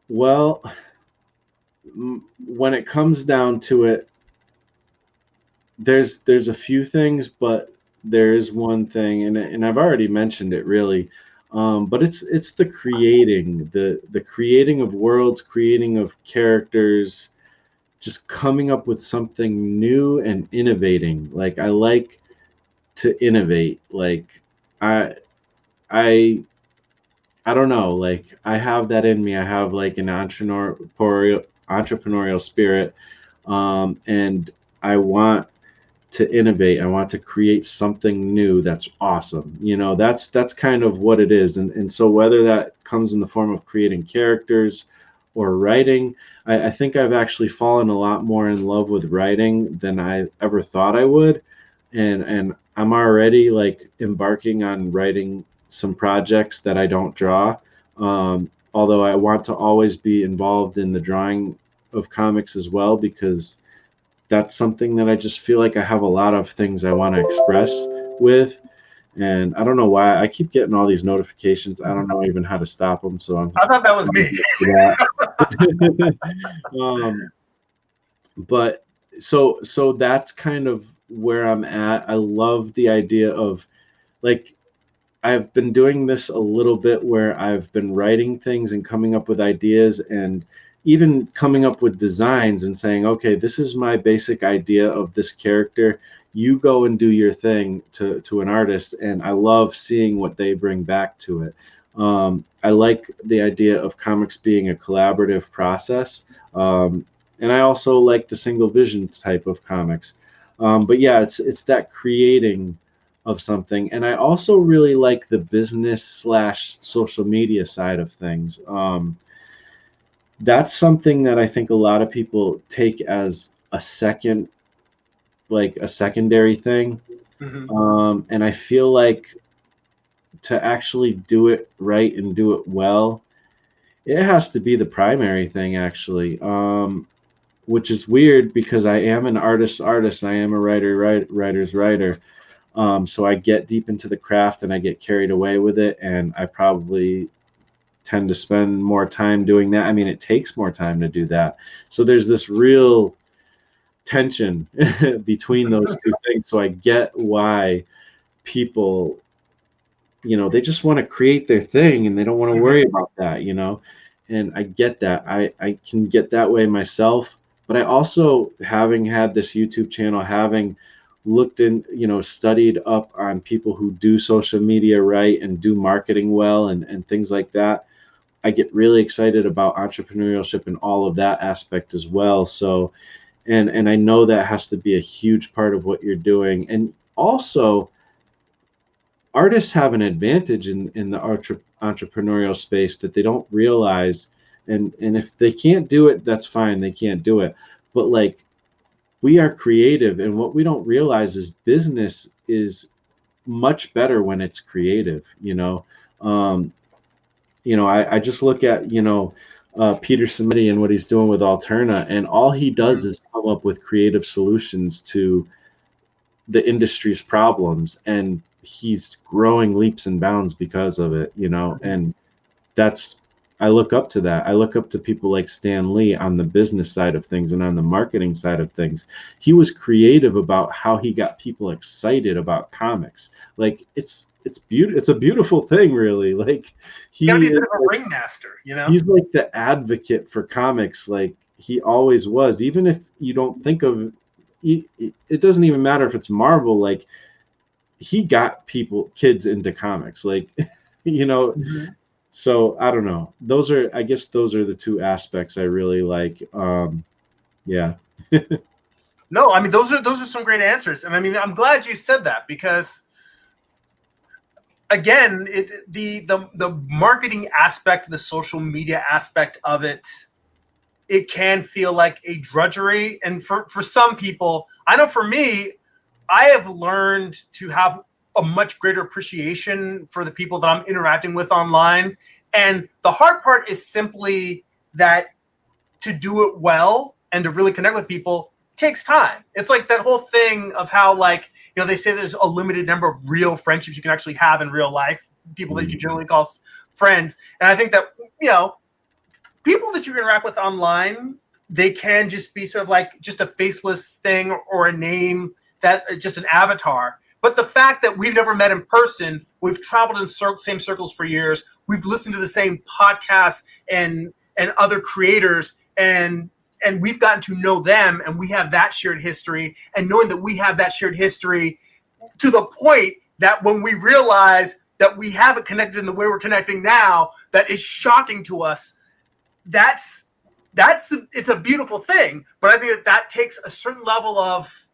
Well, when it comes down to it, there's a few things, but there is one thing, and I've already mentioned it really. But it's the creating of worlds, creating of characters, just coming up with something new and innovating. Like I like to innovate. Like I I I don't know. Like I have that in me. I have like an entrepreneurial spirit, and I want to innovate. I want to create something new that's awesome. You know, that's kind of what it is. And so whether that comes in the form of creating characters or writing, I think I've actually fallen a lot more in love with writing than I ever thought I would. And I'm already like embarking on writing some projects that I don't draw. Although I want to always be involved in the drawing of comics as well, because that's something that I just feel like I have a lot of things I want to express with. And I don't know why I keep getting all these notifications. I don't know even how to stop them. So I'm I thought that was me. that. But so that's kind of where I'm at. I love the idea of like I've been doing this a little bit where I've been writing things and coming up with ideas, and even coming up with designs and saying, okay, this is my basic idea of this character. You go and do your thing to an artist. And I love seeing what they bring back to it. I like the idea of comics being a collaborative process. And I also like the single vision type of comics. But yeah, it's that creating of something. And I also really like the business slash social media side of things. That's something that I think a lot of people take as a second, like a secondary thing. And I feel like to actually do it right and do it well, it has to be the primary thing, actually. Which is weird because I am an artist. I am a writer's writer. So I get deep into the craft and I get carried away with it, and I probably tend to spend more time doing that. I mean, it takes more time to do that. So there's this real tension between those two things. So I get why people, they just want to create their thing and they don't want to worry about that, and I get that. I can get that way myself, but I also, having had this YouTube channel, having looked in, studied up on people who do social media right and do marketing well and things like that, I get really excited about entrepreneurship and all of that aspect as well. So, and I know that has to be a huge part of what you're doing. And also, artists have an advantage in the entrepreneurial space that they don't realize. And if they can't do it, that's fine. They can't do it. But like, we are creative, and what we don't realize is business is much better when it's creative. I just look at, Peter Samedi and what he's doing with Alterna, and all he does is come up with creative solutions to the industry's problems, and he's growing leaps and bounds because of it, and I look up to that. I look up to people like Stan Lee on the business side of things and on the marketing side of things. He was creative about how he got people excited about comics. Like, it's a beautiful thing, really. Like, you gotta be a bit of a ringmaster, He's like the advocate for comics, like he always was. Even if you don't think of it, doesn't even matter if it's Marvel. Like, he got kids into comics, like, So I don't know. I guess those are the two aspects I really like. Yeah. No, I mean, those are some great answers, and I mean, I'm glad you said that, because again, the marketing aspect, the social media aspect of it can feel like a drudgery, and for some people, I know for me, I have learned to have a much greater appreciation for the people that I'm interacting with online. And the hard part is simply that to do it well and to really connect with people takes time. It's like that whole thing of how, like, they say there's a limited number of real friendships you can actually have in real life, people that you generally call friends. And I think that, people that you interact with online, they can just be sort of like just a faceless thing or a name, that just an avatar. But the fact that we've never met in person, we've traveled in same circles for years, we've listened to the same podcasts and other creators, and we've gotten to know them, and we have that shared history, and knowing that we have that shared history to the point that when we realize that we haven't connected in the way we're connecting now, that is shocking to us. It's a beautiful thing, but I think that takes a certain level of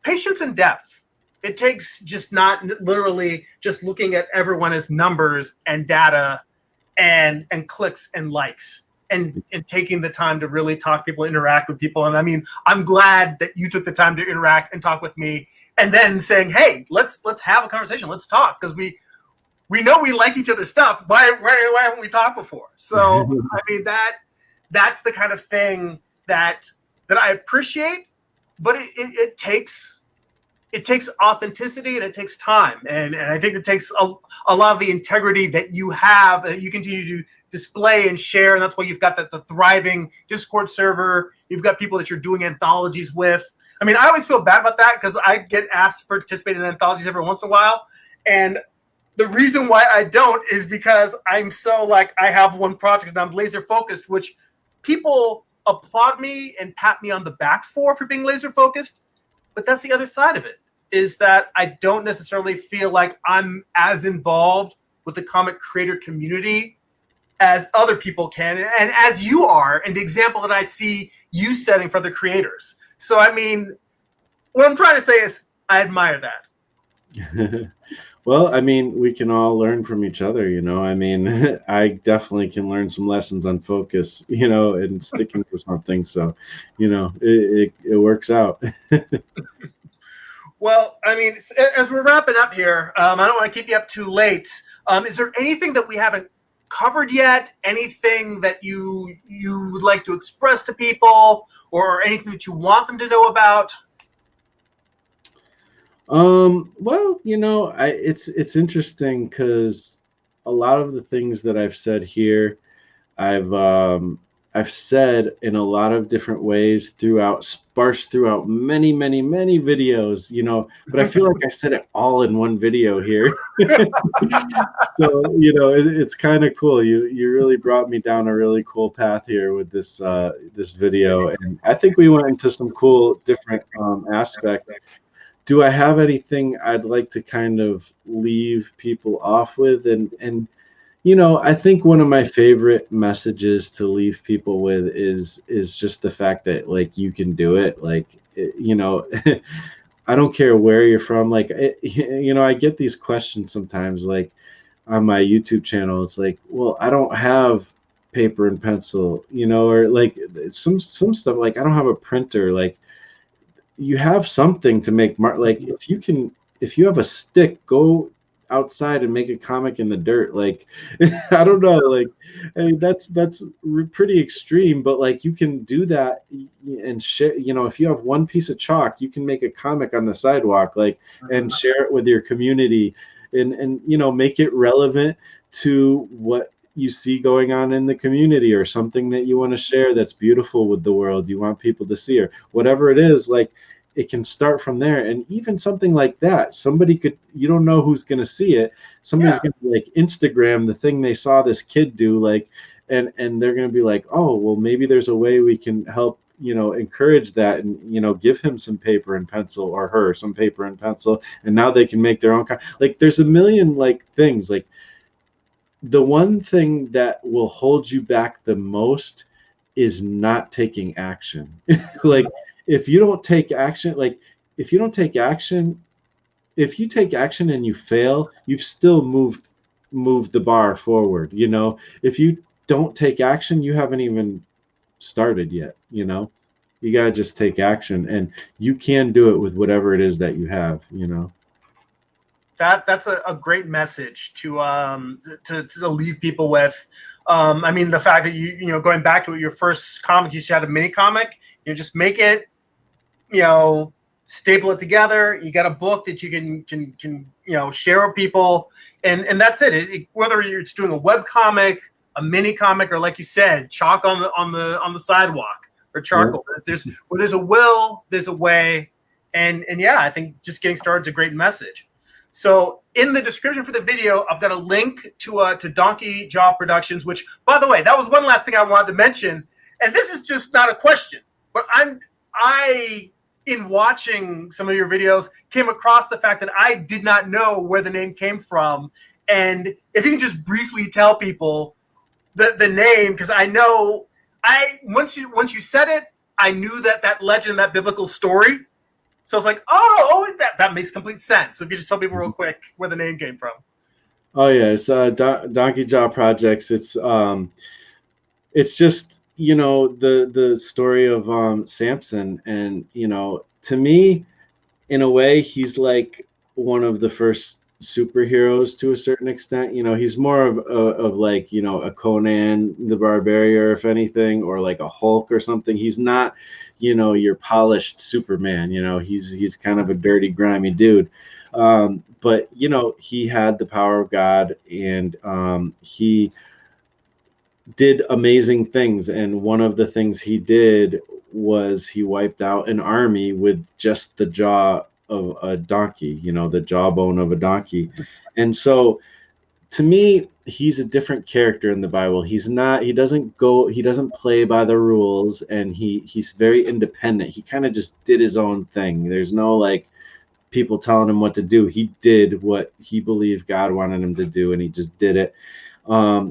patience and depth. It takes just not literally just looking at everyone as numbers and data and clicks and likes, and taking the time to really talk to people, interact with people. And I mean, I'm glad that you took the time to interact and talk with me, and then saying, hey, let's have a conversation. Let's talk, because we know we like each other's stuff. Why haven't we talked before? So I mean, that's the kind of thing that I appreciate, but it takes authenticity, and it takes time, and I think it takes a lot of the integrity that you have, that you continue to display and share, and that's why you've got the thriving Discord server. You've got people that you're doing anthologies with. I mean, I always feel bad about that, because I get asked to participate in anthologies every once in a while, and the reason why I don't is because I'm so, like, I have one project and I'm laser focused, which people applaud me and pat me on the back for being laser focused. But that's the other side of it, is that I don't necessarily feel like I'm as involved with the comic creator community as other people can, and as you are, and the example that I see you setting for the creators. So, I mean, what I'm trying to say is I admire that. Well, I mean, we can all learn from each other, you know. I mean, I definitely can learn some lessons on focus, you know, and sticking to something. So, you know, it works out. Well, I mean, as we're wrapping up here, I don't want to keep you up too late. Is there anything that we haven't covered yet? Anything that you would like to express to people, or anything that you want them to know about? Well, you know, it's interesting because a lot of the things that I've said here, I've um, I've said in a lot of different ways throughout, sparse throughout many, many, many videos, you know, but I feel like I said it all in one video here. So, you know, it's kind of cool. You really brought me down a really cool path here with this video, and I think we went into some cool different aspects. Do I have anything I'd like to kind of leave people off with? And you know, I think one of my favorite messages to leave people with is just the fact that like you can do it. Like you know, I don't care where you're from. Like you know, I get these questions sometimes, like on my YouTube channel. It's like, well, I don't have paper and pencil, you know, or like some stuff like I don't have a printer. Like you have something to make like if you have a stick, go outside and make a comic in the dirt. Like I don't know, like I mean, that's pretty extreme, but like you can do that and share. You know, if you have one piece of chalk, you can make a comic on the sidewalk, like, and share it with your community, and you know, make it relevant to what you see going on in the community, or something that you want to share that's beautiful with the world you want people to see, or whatever it is. Like it can start from there. And even something like that, somebody could, you don't know who's going to see it, somebody's Yeah, going to like Instagram the thing they saw this kid do, like, and they're going to be like, oh well, maybe there's a way we can help, you know, encourage that, and you know, give him some paper and pencil, or her some paper and pencil, and now they can make their own like there's a million like things. Like the one thing that will hold you back the most is not taking action. Like if you don't take action, like if you don't take action, if you take action and you fail, you've still moved the bar forward, you know. If you don't take action, you haven't even started yet, you know. You got to just take action, and you can do it with whatever it is that you have, you know. that's a great message to leave people with. I mean, the fact that you know, going back to it, your first comic, you had a mini comic. You know, just make it, you know, staple it together. You got a book that you can you know, share with people, and that's it. Whether you're just doing a web comic, a mini comic, or like you said, chalk on the sidewalk, or Yeah. charcoal. There's a will, there's a way, and yeah, I think just getting started is a great message. So in the description for the video, I've got a link to Donkey Jaw Productions, which, by the way, that was one last thing I wanted to mention. And this is just not a question, but I in watching some of your videos came across the fact that I did not know where the name came from. And if you can just briefly tell people the name, because I know I once you said it, I knew that legend, that biblical story. So I was like, oh, that makes complete sense. So if you just tell people real quick where the name came from. Oh yeah, it's Donkey Jaw Projects. It's just, you know, the story of Samson, and you know, to me, in a way, he's like one of the first superheroes to a certain extent. You know, he's more of like, you know, a Conan the Barbarian, if anything, or like a Hulk or something. He's not, you know, your polished Superman. You know, he's kind of a dirty, grimy dude. But you know, he had the power of God, and he did amazing things. And one of the things he did was he wiped out an army with just the jaw of a donkey, you know, the jawbone of a donkey. And so to me, he's a different character in the Bible. He doesn't play by the rules, and he's very independent. He kind of just did his own thing. There's no like people telling him what to do. He did what he believed God wanted him to do, and he just did it.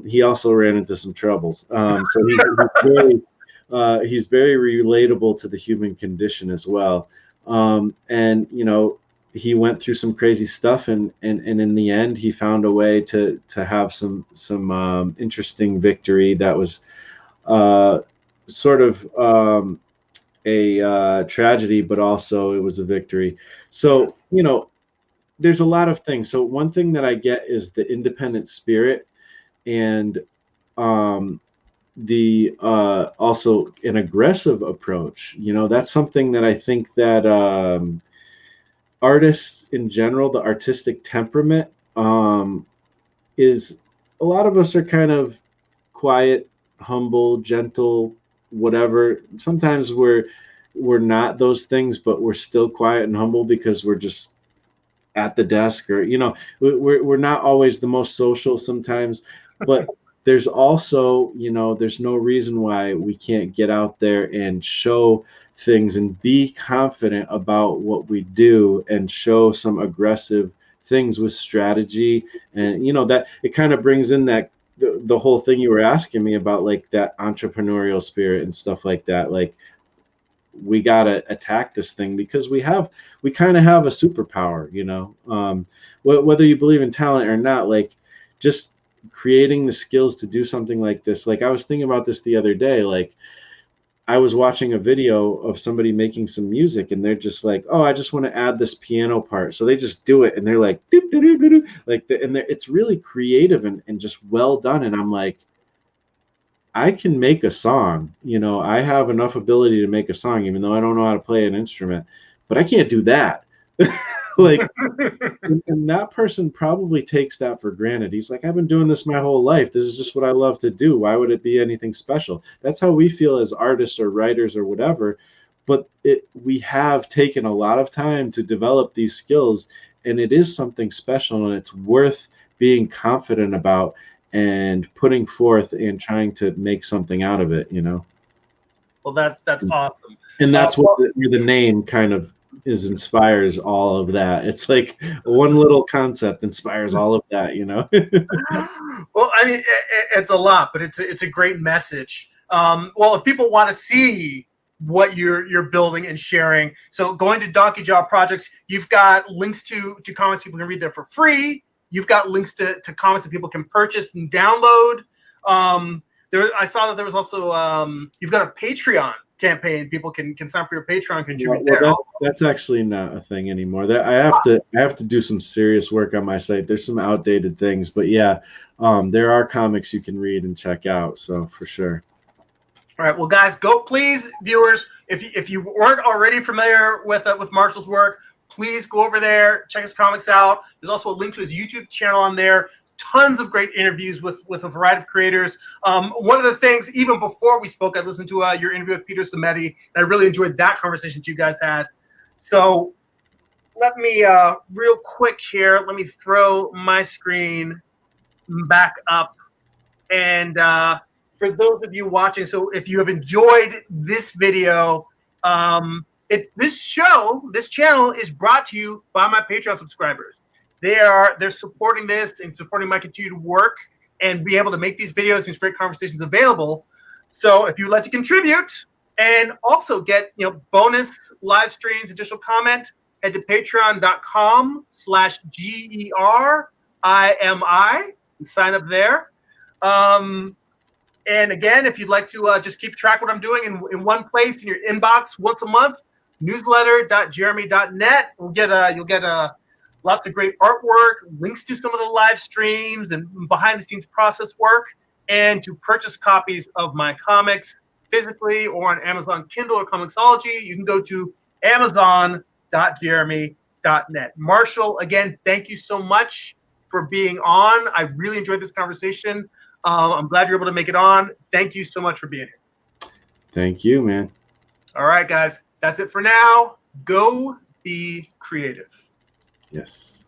He also ran into some troubles. So he's very relatable to the human condition as well. And you know, he went through some crazy stuff, and in the end he found a way to have some interesting victory that was sort of a tragedy, but also it was a victory. So, you know, there's a lot of things. So one thing that I get is the independent spirit, and um, the also an aggressive approach. You know, that's something that I think that artists in general, the artistic temperament, is a lot of us are kind of quiet, humble, gentle, whatever. Sometimes we're not those things, but we're still quiet and humble because we're just at the desk, or, you know, we're not always the most social sometimes. But there's also, you know, there's no reason why we can't get out there and show things and be confident about what we do and show some aggressive things with strategy. And, you know, that it kind of brings in that the whole thing you were asking me about, like that entrepreneurial spirit and stuff like that. Like, we got to attack this thing because we kind of have a superpower, you know. Whether you believe in talent or not, like, just creating the skills to do something like this. Like, I was thinking about this the other day. Like, I was watching a video of somebody making some music, and they're just like, oh, I just want to add this piano part, so they just do it, and they're like, doop, doop, doop, doop, like it's really creative and just well done. And I'm like, I can make a song. You know, I have enough ability to make a song, even though I don't know how to play an instrument, but I can't do that. Like, and that person probably takes that for granted. He's like, I've been doing this my whole life. This is just what I love to do. Why would it be anything special? That's how we feel as artists or writers or whatever. But we have taken a lot of time to develop these skills, and it is something special, and it's worth being confident about and putting forth and trying to make something out of it, you know. Well, that's awesome. And that's what where the name kind of inspires all of that. It's like one little concept inspires all of that, you know. Well, I mean, it's a lot, but it's a great message. Well, if people want to see what you're building and sharing, so going to Donkey Jaw Projects, you've got links to comics people can read there for free. You've got links to comics that people can purchase and download. I saw that there was also you've got a Patreon campaign. People can sign up for your Patreon, contribute there. That's actually not a thing anymore. That I have to do some serious work on my site. There's some outdated things, but yeah, there are comics you can read and check out. So for sure. All right, well, guys, go, please, viewers. If you weren't already familiar with Marshall's work, please go over there, check his comics out. There's also a link to his YouTube channel on there. Tons of great interviews with a variety of creators. One of the things, even before we spoke, I listened to your interview with Peter Samedi, and I really enjoyed that conversation that you guys had. So let me, real quick here, let me throw my screen back up. And for those of you watching, so if you have enjoyed this video, this channel is brought to you by my Patreon subscribers. They're supporting this and supporting my continued work and be able to make these videos, these great conversations available. So if you'd like to contribute and also get, you know, bonus live streams, additional comment, head to patreon.com/GERIMI and sign up there. And again, if you'd like to just keep track of what I'm doing in one place in your inbox once a month, newsletter.jeremy.net. You'll get lots of great artwork, links to some of the live streams and behind the scenes process work, and to purchase copies of my comics physically or on Amazon Kindle or Comixology, you can go to amazon.jeremy.net. Marshall, again, thank you so much for being on. I really enjoyed this conversation. I'm glad you're able to make it on. Thank you so much for being here. Thank you, man. All right, guys, that's it for now. Go be creative. Yes.